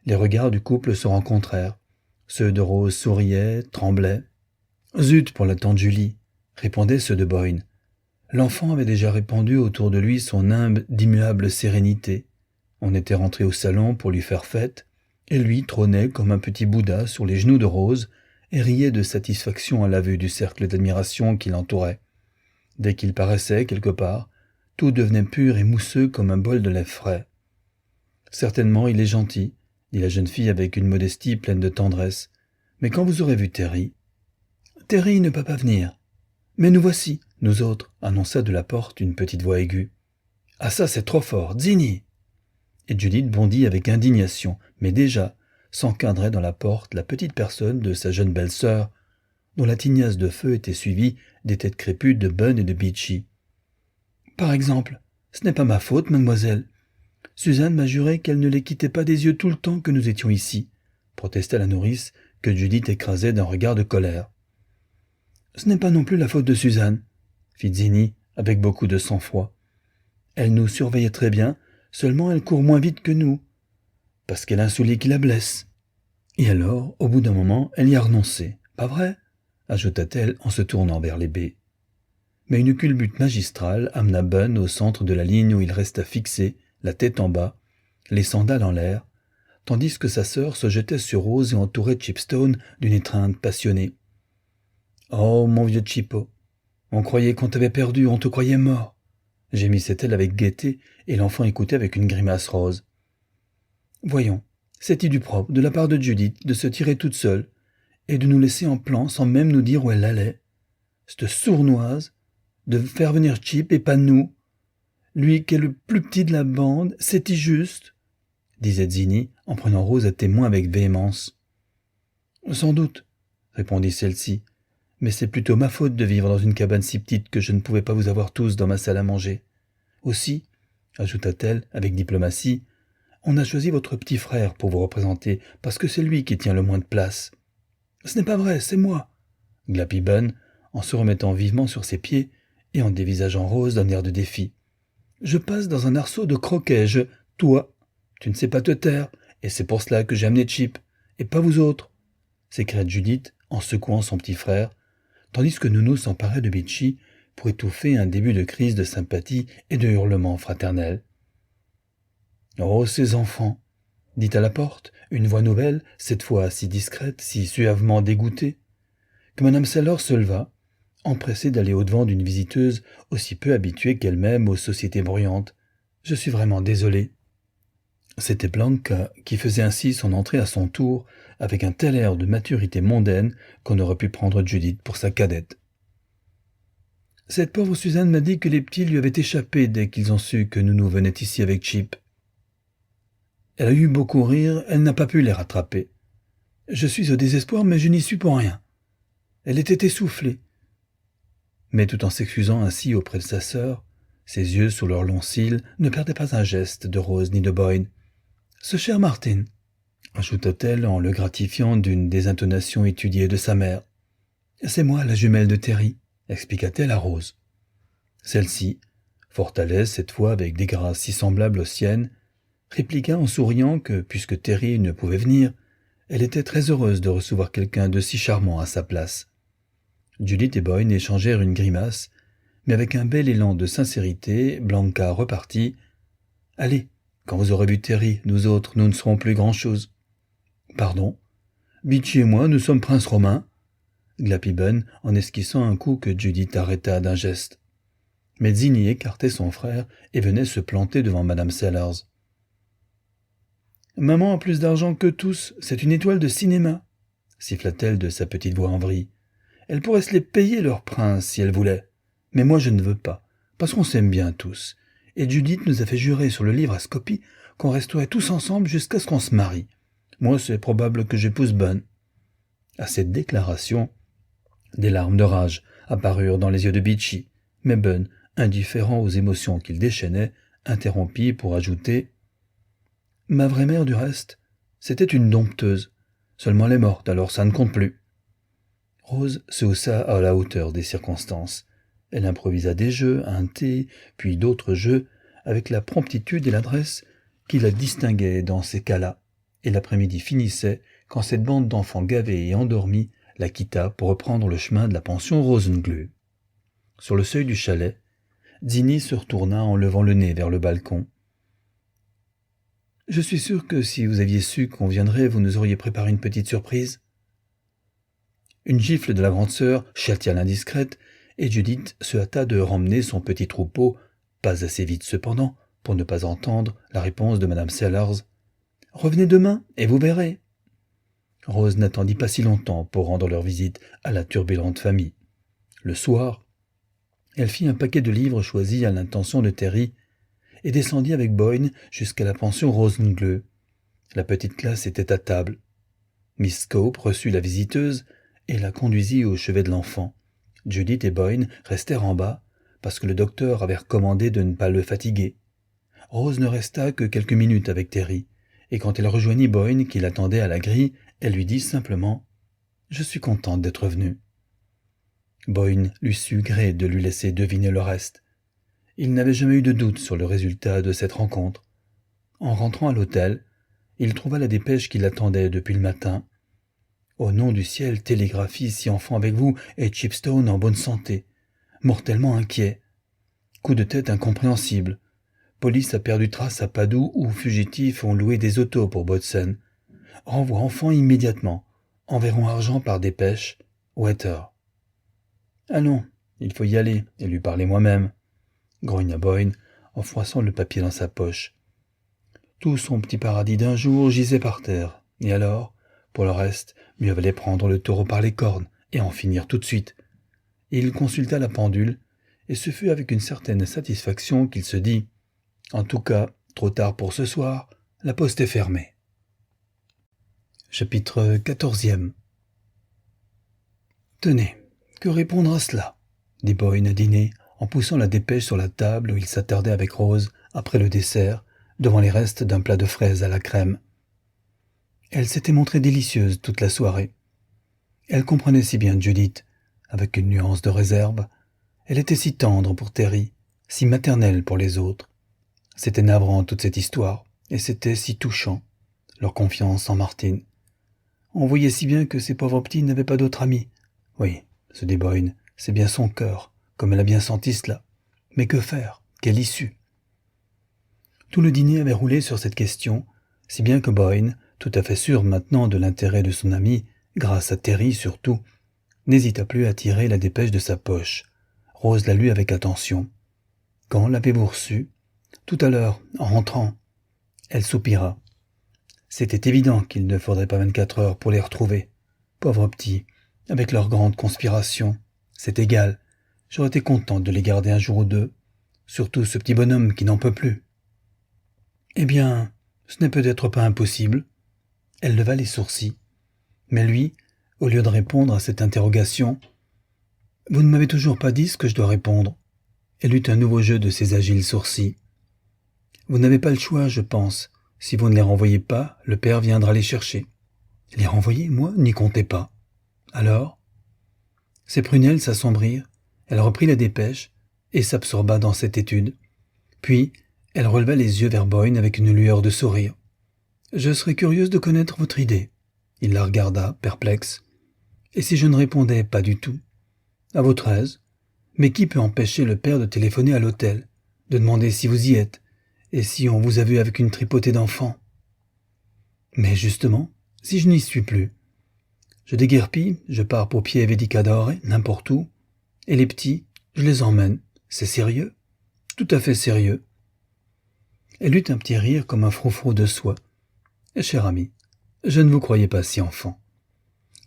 Les regards du couple se rencontrèrent. Ceux de Rose souriaient, tremblaient. « Zut pour la tante Julie !» répondaient ceux de Boyne. L'enfant avait déjà répandu autour de lui son nimbe d'immuable sérénité. On était rentré au salon pour lui faire fête, et lui trônait comme un petit Bouddha sur les genoux de Rose et riait de satisfaction à la vue du cercle d'admiration qui l'entourait. Dès qu'il paraissait quelque part, tout devenait pur et mousseux comme un bol de lait frais. « Certainement, il est gentil, » dit la jeune fille avec une modestie pleine de tendresse. « Mais quand vous aurez vu Terry… »« Terry ne peut pas venir. Mais nous voici, nous autres, » annonça de la porte une petite voix aiguë. « Ah ça, c'est trop fort, Zinni !» Et Judith bondit avec indignation, mais déjà s'encadrait dans la porte la petite personne de sa jeune belle-sœur, dont la tignasse de feu était suivie des têtes crépues de Bun et de Beachy. « Par exemple, ce n'est pas ma faute, mademoiselle. Suzanne m'a juré qu'elle ne les quittait pas des yeux tout le temps que nous étions ici, » protesta la nourrice, que Judith écrasait d'un regard de colère. « Ce n'est pas non plus la faute de Suzanne, » fit Zinni avec beaucoup de sang-froid. « Elle nous surveillait très bien, seulement elle court moins vite que nous, parce qu'elle a un soulier qui la blesse. » Et alors, au bout d'un moment, elle y a renoncé. « Pas vrai ?» ajouta-t-elle en se tournant vers les baies. Mais une culbute magistrale amena Bun au centre de la ligne où il resta fixé, la tête en bas, les sandales en l'air, tandis que sa sœur se jetait sur Rose et entourait Chipstone d'une étreinte passionnée. « Oh, mon vieux Chippo, on croyait qu'on t'avait perdu, on te croyait mort !» gémissait-elle avec gaieté, et l'enfant écoutait avec une grimace rose. « Voyons, c'est-il du propre, de la part de Judith, de se tirer toute seule, et de nous laisser en plan sans même nous dire où elle allait. Cette sournoise, de faire venir Chip et pas nous. Lui qui est le plus petit de la bande, c'est-il juste ?» disait Zinni en prenant Rose à témoin avec véhémence. « Sans doute, » répondit celle-ci, « mais c'est plutôt ma faute de vivre dans une cabane si petite que je ne pouvais pas vous avoir tous dans ma salle à manger. Aussi, » ajouta-t-elle avec diplomatie, « on a choisi votre petit frère pour vous représenter parce que c'est lui qui tient le moins de place. »« Ce n'est pas vrai, c'est moi !» glapit Bun en se remettant vivement sur ses pieds et en dévisageant Rose d'un air de défi. « Je passe dans un arceau de croquet, Toi, tu ne sais pas te taire, et c'est pour cela que j'ai amené Chip, et pas vous autres !» s'écria Judith en secouant son petit frère, tandis que Nounou s'emparait de Beachy pour étouffer un début de crise de sympathie et de hurlements fraternels. « Oh, ces enfants !» dit à la porte une voix nouvelle, cette fois si discrète, si suavement dégoûtée, que Madame Sellers se leva, empressée d'aller au-devant d'une visiteuse aussi peu habituée qu'elle-même aux sociétés bruyantes. « Je suis vraiment désolée. » C'était Blanca qui faisait ainsi son entrée à son tour, avec un tel air de maturité mondaine qu'on aurait pu prendre Judith pour sa cadette. « Cette pauvre Suzanne m'a dit que les petits lui avaient échappé dès qu'ils ont su que Nounou venait ici avec Chip. Elle a eu beau courir, elle n'a pas pu les rattraper. Je suis au désespoir, mais je n'y suis pour rien. Elle était essoufflée. » Mais tout en s'excusant ainsi auprès de sa sœur, ses yeux sous leurs longs cils ne perdaient pas un geste de Rose ni de Boyne. « Ce cher Martin !» ajouta-t-elle en le gratifiant d'une des intonations étudiées de sa mère. « C'est moi, la jumelle de Terry !» expliqua-t-elle à Rose. Celle-ci, fort à l'aise cette fois avec des grâces si semblables aux siennes, répliqua en souriant que, puisque Terry ne pouvait venir, elle était très heureuse de recevoir quelqu'un de si charmant à sa place. Judith et Boyne échangèrent une grimace, mais avec un bel élan de sincérité, Blanca repartit. « Allez, quand vous aurez vu Terry, nous autres, nous ne serons plus grand-chose. »« Pardon, Beachy et moi, nous sommes princes romains, » glapit Bun en esquissant un coup que Judith arrêta d'un geste. Mais Zinni écartait son frère et venait se planter devant Madame Sellers. « Maman a plus d'argent que tous, c'est une étoile de cinéma, » siffla-t-elle de sa petite voix en vrille. « Elle pourrait se les payer, leur prince, si elle voulait. Mais moi je ne veux pas, parce qu'on s'aime bien tous. Et Judith nous a fait jurer sur le livre à Scopie qu'on resterait tous ensemble jusqu'à ce qu'on se marie. Moi c'est probable que j'épouse Bun. » À cette déclaration, des larmes de rage apparurent dans les yeux de Beachy, mais Bun, indifférent aux émotions qu'il déchaînait, interrompit pour ajouter « Ma vraie mère, du reste, c'était une dompteuse. Seulement elle est morte, alors ça ne compte plus. » Rose se haussa à la hauteur des circonstances. Elle improvisa des jeux, un thé, puis d'autres jeux, avec la promptitude et l'adresse qui la distinguaient dans ces cas-là, et l'après-midi finissait quand cette bande d'enfants gavés et endormis la quitta pour reprendre le chemin de la pension Rosenglue. Sur le seuil du chalet, Zinni se retourna en levant le nez vers le balcon. « Je suis sûr que si vous aviez su qu'on viendrait, vous nous auriez préparé une petite surprise. » Une gifle de la grande sœur châtia l'indiscrète, et Judith se hâta de ramener son petit troupeau, pas assez vite cependant, pour ne pas entendre la réponse de Madame Sellers. « Revenez demain, et vous verrez. » Rose n'attendit pas si longtemps pour rendre leur visite à la turbulente famille. Le soir, elle fit un paquet de livres choisis à l'intention de Terry et descendit avec Boyne jusqu'à la pension Rosenglue. La petite classe était à table. Miss Scope reçut la visiteuse et la conduisit au chevet de l'enfant. Judith et Boyne restèrent en bas parce que le docteur avait recommandé de ne pas le fatiguer. Rose ne resta que quelques minutes avec Terry, et quand elle rejoignit Boyne qui l'attendait à la grille, elle lui dit simplement « Je suis contente d'être venue. » Boyne lui sut gré de lui laisser deviner le reste. Il n'avait jamais eu de doute sur le résultat de cette rencontre. En rentrant à l'hôtel, il trouva la dépêche qui l'attendait depuis le matin. « Au nom du ciel, télégraphie si enfant avec vous et Chipstone en bonne santé. Mortellement inquiet. Coup de tête incompréhensible. Police a perdu trace à Padoue où fugitifs ont loué des autos pour Botzen. Renvoi enfant immédiatement. Enverront argent par dépêche. Waiter. » « Allons, il faut y aller et lui parler moi-même, » grogna Boyne en froissant le papier dans sa poche. Tout son petit paradis d'un jour gisait par terre, et alors, pour le reste, mieux valait prendre le taureau par les cornes et en finir tout de suite. Il consulta la pendule, et ce fut avec une certaine satisfaction qu'il se dit « En tout cas, trop tard pour ce soir, la poste est fermée. » Chapitre 14e. « Tenez, que répondre à cela ?» dit Boyne à dîner, en poussant la dépêche sur la table où il s'attardait avec Rose, après le dessert, devant les restes d'un plat de fraises à la crème. Elle s'était montrée délicieuse toute la soirée. Elle comprenait si bien Judith, avec une nuance de réserve. Elle était si tendre pour Terry, si maternelle pour les autres. C'était navrant toute cette histoire, et c'était si touchant, leur confiance en Martine. On voyait si bien que ces pauvres petits n'avaient pas d'autres amis. Oui, se dit Boyne, c'est bien son cœur, comme elle a bien senti cela. Mais que faire? Quelle issue? Tout le dîner avait roulé sur cette question, si bien que Boyne, tout à fait sûr maintenant de l'intérêt de son ami, grâce à Terry surtout, n'hésita plus à tirer la dépêche de sa poche. Rose la lut avec attention. « Quand l'avez-vous reçue ?»« Tout à l'heure, en rentrant. » Elle soupira. C'était évident qu'il ne faudrait pas 24 heures pour les retrouver. Pauvres petits, avec leur grande conspiration. C'est égal, j'aurais été contente de les garder un jour ou deux, surtout ce petit bonhomme qui n'en peut plus. Eh bien, ce n'est peut-être pas impossible. Elle leva les sourcils. Mais lui, au lieu de répondre à cette interrogation, « Vous ne m'avez toujours pas dit ce que je dois répondre. » Elle eut un nouveau jeu de ses agiles sourcils. « Vous n'avez pas le choix, je pense. Si vous ne les renvoyez pas, le père viendra les chercher. » Les renvoyer, moi, n'y comptais pas. Alors, ses prunelles s'assombrirent, elle reprit la dépêche et s'absorba dans cette étude. Puis, elle releva les yeux vers Boyne avec une lueur de sourire. « Je serais curieuse de connaître votre idée. » Il la regarda, perplexe. « Et si je ne répondais pas du tout ? À votre aise. Mais qui peut empêcher le père de téléphoner à l'hôtel, de demander si vous y êtes, et si on vous a vu avec une tripotée d'enfants ? Mais justement, si je n'y suis plus, je déguerpis, je pars pour Pieve di Cadore, n'importe où, et les petits, je les emmène. C'est sérieux ? Tout à fait sérieux. » Elle eut un petit rire comme un froufrou de soie. « Cher ami, je ne vous croyais pas si enfant.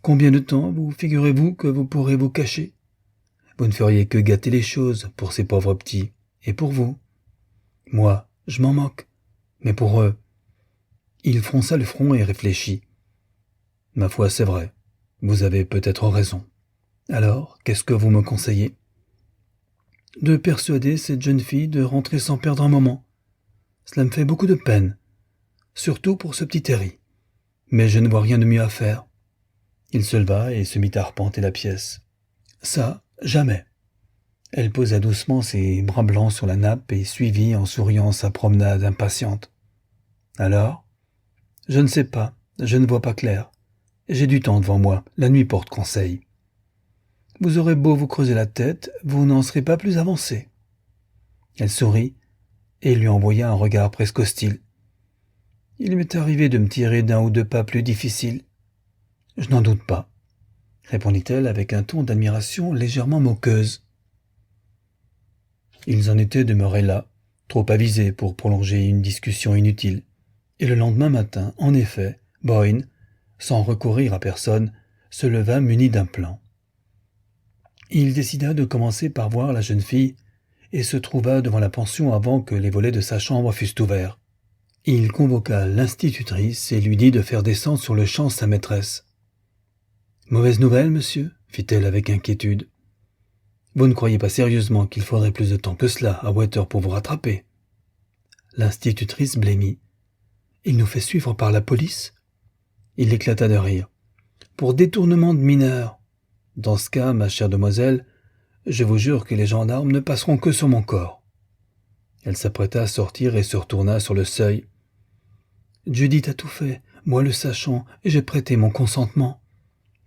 Combien de temps vous figurez-vous que vous pourrez vous cacher ? Vous ne feriez que gâter les choses pour ces pauvres petits, et pour vous. Moi, je m'en moque, mais pour eux. » Il fronça le front et réfléchit. « Ma foi, c'est vrai. Vous avez peut-être raison. Alors, qu'est-ce que vous me conseillez ? » « De persuader cette jeune fille de rentrer sans perdre un moment. Cela me fait beaucoup de peine, surtout pour ce petit Terry. Mais je ne vois rien de mieux à faire. » Il se leva et se mit à arpenter la pièce. « Ça, jamais. » Elle posa doucement ses bras blancs sur la nappe et suivit en souriant sa promenade impatiente. « Alors ? » ?»« Je ne sais pas, je ne vois pas clair. J'ai du temps devant moi, la nuit porte conseil. » »« Vous aurez beau vous creuser la tête, vous n'en serez pas plus avancé. » Elle sourit et lui envoya un regard presque hostile. « Il m'est arrivé de me tirer d'un ou deux pas plus difficiles. »« Je n'en doute pas, » répondit-elle avec un ton d'admiration légèrement moqueuse. Ils en étaient demeurés là, trop avisés pour prolonger une discussion inutile. Et le lendemain matin, en effet, Boyne, sans recourir à personne, se leva muni d'un plan. Il décida de commencer par voir la jeune fille et se trouva devant la pension avant que les volets de sa chambre fussent ouverts. Il convoqua l'institutrice et lui dit de faire descendre sur le champ sa maîtresse. « Mauvaise nouvelle, monsieur ?» fit-elle avec inquiétude. « Vous ne croyez pas sérieusement qu'il faudrait plus de temps que cela à Water pour vous rattraper ?» L'institutrice blêmit. « Il nous fait suivre par la police ?» Il éclata de rire. « Pour détournement de mineurs. Dans ce cas, ma chère demoiselle, je vous jure que les gendarmes ne passeront que sur mon corps. » Elle s'apprêta à sortir et se retourna sur le seuil. « Judith a tout fait, moi le sachant, et j'ai prêté mon consentement.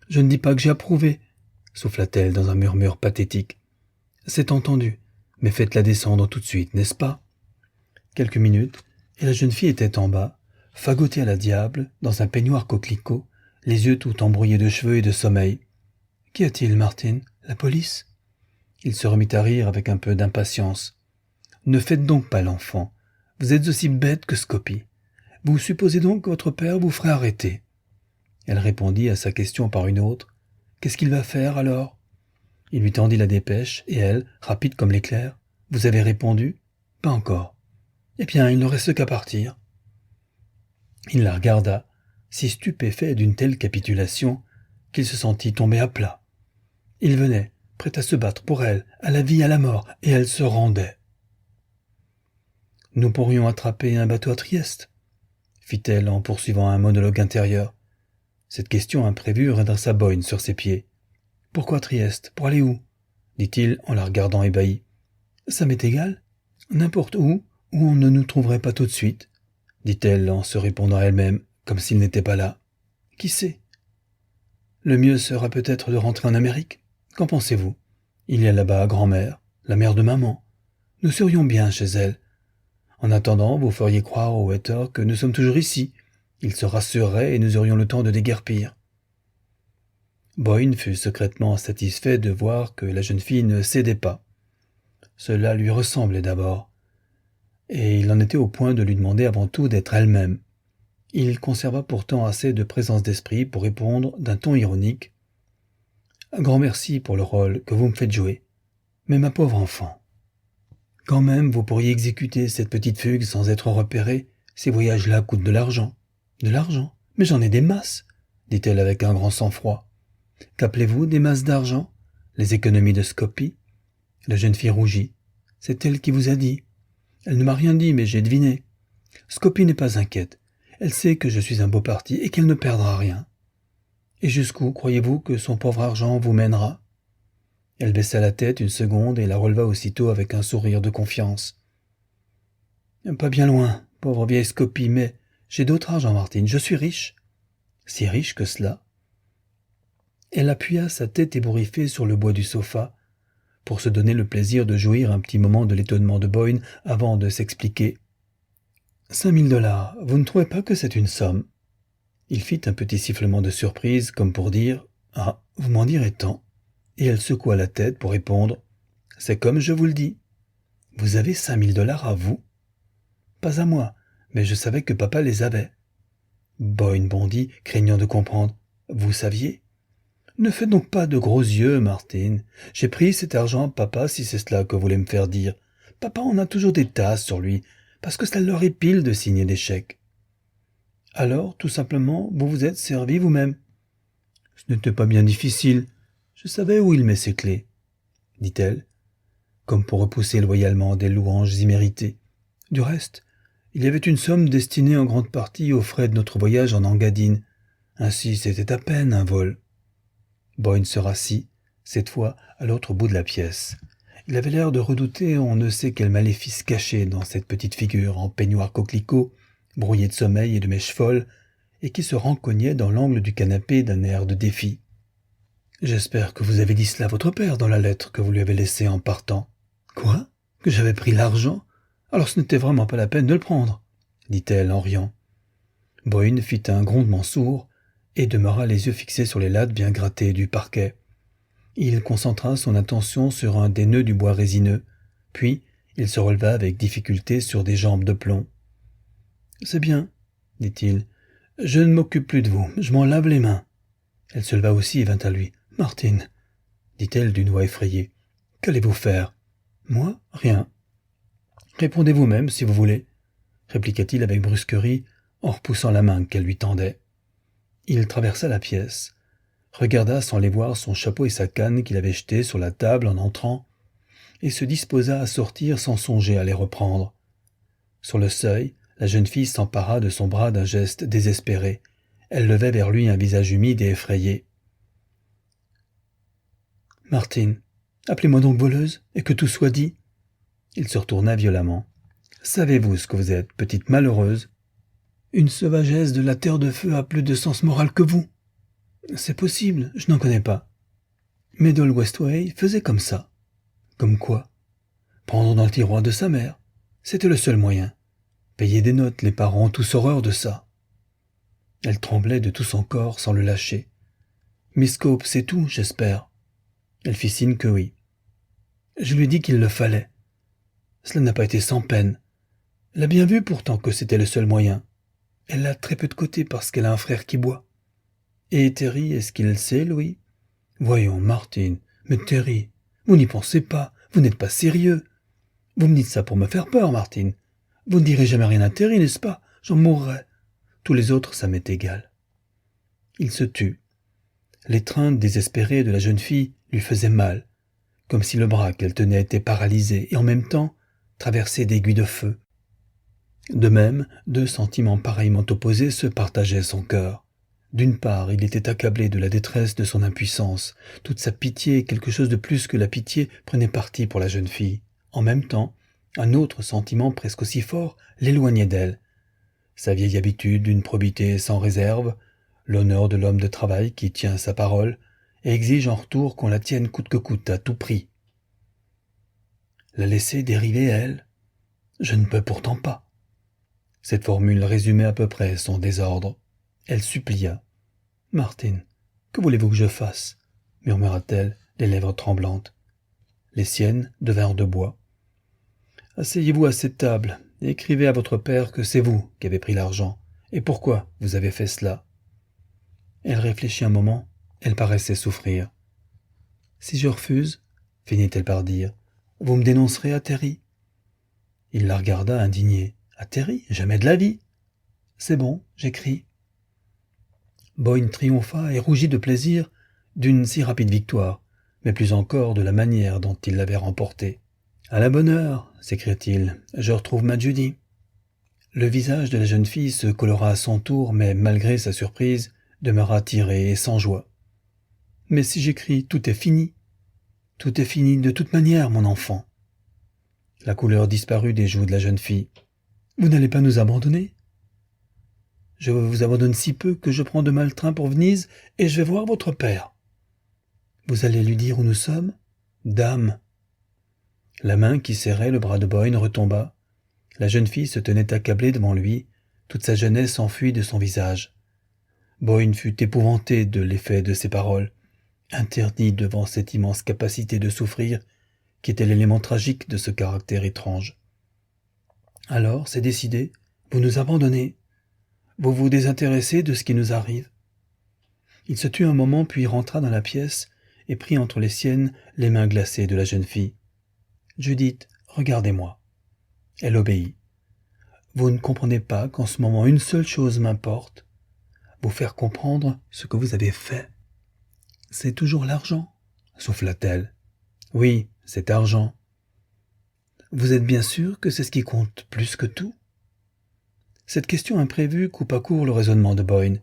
Je ne dis pas que j'ai approuvé, » souffla-t-elle dans un murmure pathétique. « C'est entendu, mais faites-la descendre tout de suite, n'est-ce pas ?» Quelques minutes, et la jeune fille était en bas, fagotée à la diable, dans un peignoir coquelicot, les yeux tout embrouillés de cheveux et de sommeil. « Qu'y a-t-il, Martin? La police ?» Il se remit à rire avec un peu d'impatience. « Ne faites donc pas l'enfant. Vous êtes aussi bête que Scopie. Vous supposez donc que votre père vous ferait arrêter ?» Elle répondit à sa question par une autre. « Qu'est-ce qu'il va faire alors ?» Il lui tendit la dépêche, et elle, rapide comme l'éclair. « Vous avez répondu ? » ?»« Pas encore. »« Eh bien, il ne reste qu'à partir. » Il la regarda, si stupéfait d'une telle capitulation, qu'il se sentit tomber à plat. Il venait, prêt à se battre pour elle, à la vie, à la mort, et elle se rendait. « Nous pourrions attraper un bateau à Trieste ?» fit-elle en poursuivant un monologue intérieur. Cette question imprévue redressa Boyne sur ses pieds. « Pourquoi Trieste? Pour aller où ?» dit-il en la regardant ébahi. « Ça m'est égal. N'importe où on ne nous trouverait pas tout de suite, » dit-elle en se répondant à elle-même, comme s'il n'était pas là. « Qui sait? Le mieux sera peut-être de rentrer en Amérique. Qu'en pensez-vous? Il y a là-bas grand-mère, la mère de maman. Nous serions bien chez elle. En attendant, vous feriez croire au waiter que nous sommes toujours ici. Il se rassurerait et nous aurions le temps de déguerpir. » Boyne fut secrètement satisfait de voir que la jeune fille ne cédait pas. Cela lui ressemblait d'abord, et il en était au point de lui demander avant tout d'être elle-même. Il conserva pourtant assez de présence d'esprit pour répondre d'un ton ironique. « Un grand merci pour le rôle que vous me faites jouer, mais ma pauvre enfant, quand même vous pourriez exécuter cette petite fugue sans être repéré, ces voyages-là coûtent de l'argent. »« De l'argent? Mais j'en ai des masses, » dit-elle avec un grand sang-froid. « Qu'appelez-vous des masses d'argent? Les économies de Scopie ?» La jeune fille rougit. « C'est elle qui vous a dit. » »« Elle ne m'a rien dit, mais j'ai deviné. Scopie n'est pas inquiète. Elle sait que je suis un beau parti et qu'elle ne perdra rien. Et jusqu'où croyez-vous que son pauvre argent vous mènera ?» Elle baissa la tête une seconde et la releva aussitôt avec un sourire de confiance. « Pas bien loin, pauvre vieille Scopie, mais j'ai d'autre argent, Martine. Je suis riche. »« Si riche que cela ?» Elle appuya sa tête ébouriffée sur le bois du sofa, pour se donner le plaisir de jouir un petit moment de l'étonnement de Boyne avant de s'expliquer. « 5 000 $, vous ne trouvez pas que c'est une somme ?» Il fit un petit sifflement de surprise, comme pour dire « Ah, vous m'en direz tant ?» Et elle secoua la tête pour répondre « C'est comme je vous le dis. Vous avez 5 000 $ à vous ?»« Pas à moi, mais je savais que papa les avait. » Boyne bondit, craignant de comprendre. « Vous saviez ?» « Ne faites donc pas de gros yeux, Martine. J'ai pris cet argent à papa si c'est cela que vous voulez me faire dire. Papa en a toujours des tasses sur lui, parce que cela leur épile de signer des chèques. » « Alors, tout simplement, vous vous êtes servi vous-même. »« Ce n'était pas bien difficile. Je savais où il met ses clés, » dit-elle, comme pour repousser loyalement des louanges imméritées. « Du reste, il y avait une somme destinée en grande partie aux frais de notre voyage en Engadine. Ainsi, c'était à peine un vol. Boyne se rassit, cette fois à l'autre bout de la pièce. Il avait l'air de redouter on ne sait quel maléfice caché dans cette petite figure en peignoir coquelicot, brouillé de sommeil et de mèches folles, et qui se rencognait dans l'angle du canapé d'un air de défi. « J'espère que vous avez dit cela à votre père dans la lettre que vous lui avez laissée en partant. »« Quoi ? Que j'avais pris l'argent ? Alors ce n'était vraiment pas la peine de le prendre, » dit-elle en riant. Boyne fit un grondement sourd et demeura les yeux fixés sur les lattes bien grattées du parquet. Il concentra son attention sur un des nœuds du bois résineux, puis il se releva avec difficulté sur des jambes de plomb. « C'est bien, » dit-il. « Je ne m'occupe plus de vous, je m'en lave les mains. » Elle se leva aussi et vint à lui. « Martine, » dit-elle d'une voix effrayée, « qu'allez-vous faire ?»« Moi ? Rien. »« Répondez vous-même, si vous voulez, » répliqua-t-il avec brusquerie, en repoussant la main qu'elle lui tendait. Il traversa la pièce, regarda sans les voir son chapeau et sa canne qu'il avait jetés sur la table en entrant, et se disposa à sortir sans songer à les reprendre. Sur le seuil, la jeune fille s'empara de son bras d'un geste désespéré. Elle levait vers lui un visage humide et effrayé. « Martine, appelez-moi donc voleuse, et que tout soit dit. » Il se retourna violemment. « Savez-vous ce que vous êtes, petite malheureuse ? Une sauvagesse de la terre de feu a plus de sens moral que vous. C'est possible, je n'en connais pas. Meddle Westway faisait comme ça. Comme quoi ? Prendre dans le tiroir de sa mère. C'était le seul moyen. Payer des notes, les parents ont tous horreur de ça. » Elle tremblait de tout son corps sans le lâcher. « Miss Cope, c'est tout, j'espère. » Elle fit signe que oui. Je lui dis qu'il le fallait. Cela n'a pas été sans peine. Elle a bien vu pourtant que c'était le seul moyen. Elle a très peu de côté parce qu'elle a un frère qui boit. Et Terry, est-ce qu'il le sait, Louis ? Voyons, Martine, mais Terry, vous n'y pensez pas, vous n'êtes pas sérieux. Vous me dites ça pour me faire peur, Martine. Vous ne direz jamais rien à Terry, n'est-ce pas ? J'en mourrais. Tous les autres, ça m'est égal. Il se tut. L'étreinte désespérée de la jeune fille lui faisait mal, comme si le bras qu'elle tenait était paralysé et en même temps traversé d'aiguilles de feu. De même, deux sentiments pareillement opposés se partageaient son cœur. D'une part, il était accablé de la détresse de son impuissance. Toute sa pitié, quelque chose de plus que la pitié, prenait parti pour la jeune fille. En même temps, un autre sentiment presque aussi fort l'éloignait d'elle. Sa vieille habitude d'une probité sans réserve, l'honneur de l'homme de travail qui tient sa parole et exige en retour qu'on la tienne coûte que coûte, à tout prix. La laisser dériver, elle ? Je ne peux pourtant pas. Cette formule résumait à peu près son désordre. Elle supplia. « Martine, que voulez-vous que je fasse ?» murmura-t-elle, les lèvres tremblantes. Les siennes devinrent de bois. « Asseyez-vous à cette table et écrivez à votre père que c'est vous qui avez pris l'argent, et pourquoi vous avez fait cela. » Elle réfléchit un moment, elle paraissait souffrir. « Si je refuse, finit-elle par dire, vous me dénoncerez à Terry. » Il la regarda indigné. « À Terry ? Jamais de la vie. »« C'est bon, j'écris. » Boyne triompha et rougit de plaisir d'une si rapide victoire, mais plus encore de la manière dont il l'avait remportée. « À la bonne heure, s'écria-t-il, je retrouve ma Judy. » Le visage de la jeune fille se colora à son tour, mais malgré sa surprise, demeura tiré et sans joie. « Mais si j'écris, tout est fini. Tout est fini de toute manière, mon enfant. » La couleur disparut des joues de la jeune fille. « Vous n'allez pas nous abandonner ? » « Je vous abandonne si peu que je prends demain le train pour Venise et je vais voir votre père. »« Vous allez lui dire où nous sommes ? » ?»« Dame !» La main qui serrait le bras de Boyne retomba. La jeune fille se tenait accablée devant lui, toute sa jeunesse enfuie de son visage. Boyne fut épouvanté de l'effet de ces paroles, interdit devant cette immense capacité de souffrir qui était l'élément tragique de ce caractère étrange. « Alors, c'est décidé, vous nous abandonnez. Vous vous désintéressez de ce qui nous arrive. » Il se tut un moment puis rentra dans la pièce et prit entre les siennes les mains glacées de la jeune fille. « Judith, regardez-moi. » Elle obéit. « Vous ne comprenez pas qu'en ce moment une seule chose m'importe, vous faire comprendre ce que vous avez fait. »« C'est toujours l'argent, » souffla-t-elle. « Oui, c'est argent. »« Vous êtes bien sûr que c'est ce qui compte plus que tout ?» Cette question imprévue coupa court le raisonnement de Boyne.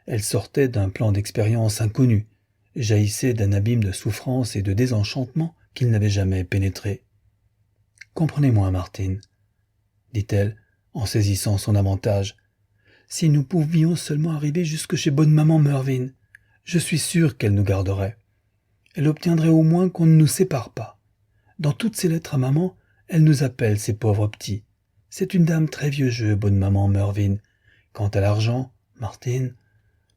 Elle sortait d'un plan d'expérience inconnu, jaillissait d'un abîme de souffrance et de désenchantement qu'il n'avait jamais pénétré. « Comprenez-moi, Martine, dit-elle, en saisissant son avantage. Si nous pouvions seulement arriver jusque chez bonne maman Mervyn, je suis sûr qu'elle nous garderait. Elle obtiendrait au moins qu'on ne nous sépare pas. Dans toutes ses lettres à maman, elle nous appelle ses pauvres petits. C'est une dame très vieux jeu, bonne maman Mervyn. Quant à l'argent, Martine,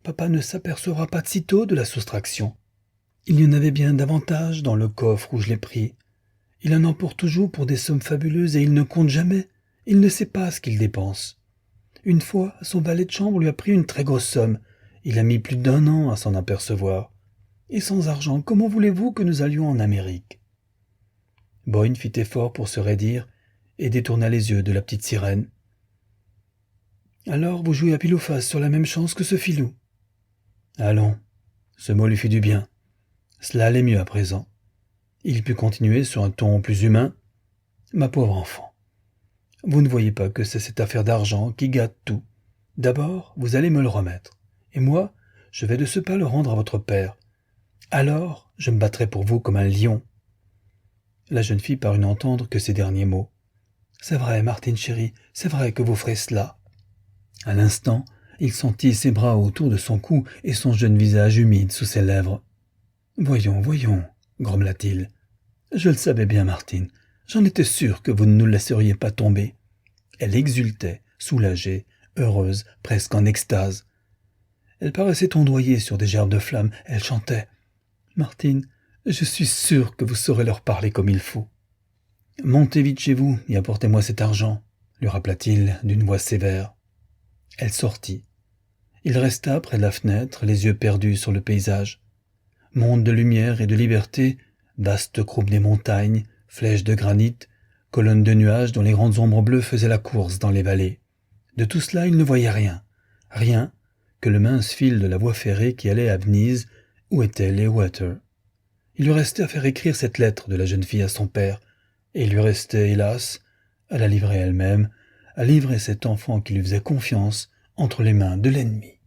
papa ne s'apercevra pas de sitôt de la soustraction. Il y en avait bien davantage dans le coffre où je l'ai pris. Il en emporte toujours pour des sommes fabuleuses et il ne compte jamais. Il ne sait pas ce qu'il dépense. Une fois, son valet de chambre lui a pris une très grosse somme. Il a mis plus d'1 an à s'en apercevoir. Et sans argent, comment voulez-vous que nous allions en Amérique ?» Boyne fit effort pour se raidir et détourna les yeux de la petite sirène. « Alors vous jouez à pile ou face sur la même chance que ce filou. »« Allons. » Ce mot lui fit du bien. Cela allait mieux à présent. Il put continuer sur un ton plus humain. « Ma pauvre enfant, vous ne voyez pas que c'est cette affaire d'argent qui gâte tout. D'abord, vous allez me le remettre, et moi, je vais de ce pas le rendre à votre père. Alors, je me battrai pour vous comme un lion. » La jeune fille parut n'entendre que ces derniers mots. « C'est vrai, Martine chérie, c'est vrai que vous ferez cela. » À l'instant, il sentit ses bras autour de son cou et son jeune visage humide sous ses lèvres. « Voyons, voyons, grommela-t-il. Je le savais bien, Martine. J'en étais sûr que vous ne nous laisseriez pas tomber. » Elle exultait, soulagée, heureuse, presque en extase. Elle paraissait ondoyer sur des gerbes de flammes. Elle chantait. « Martine, je suis sûr que vous saurez leur parler comme il faut. »« Montez vite chez vous et apportez-moi cet argent, » lui rappela-t-il d'une voix sévère. Elle sortit. Il resta près de la fenêtre, les yeux perdus sur le paysage. Monde de lumière et de liberté, vaste croupe des montagnes, flèches de granit, colonnes de nuages dont les grandes ombres bleues faisaient la course dans les vallées. De tout cela, il ne voyait rien. Rien que le mince fil de la voie ferrée qui allait à Venise, où étaient les Water. Il lui restait à faire écrire cette lettre de la jeune fille à son père, et il lui restait, hélas, à la livrer elle-même, à livrer cet enfant qui lui faisait confiance entre les mains de l'ennemi.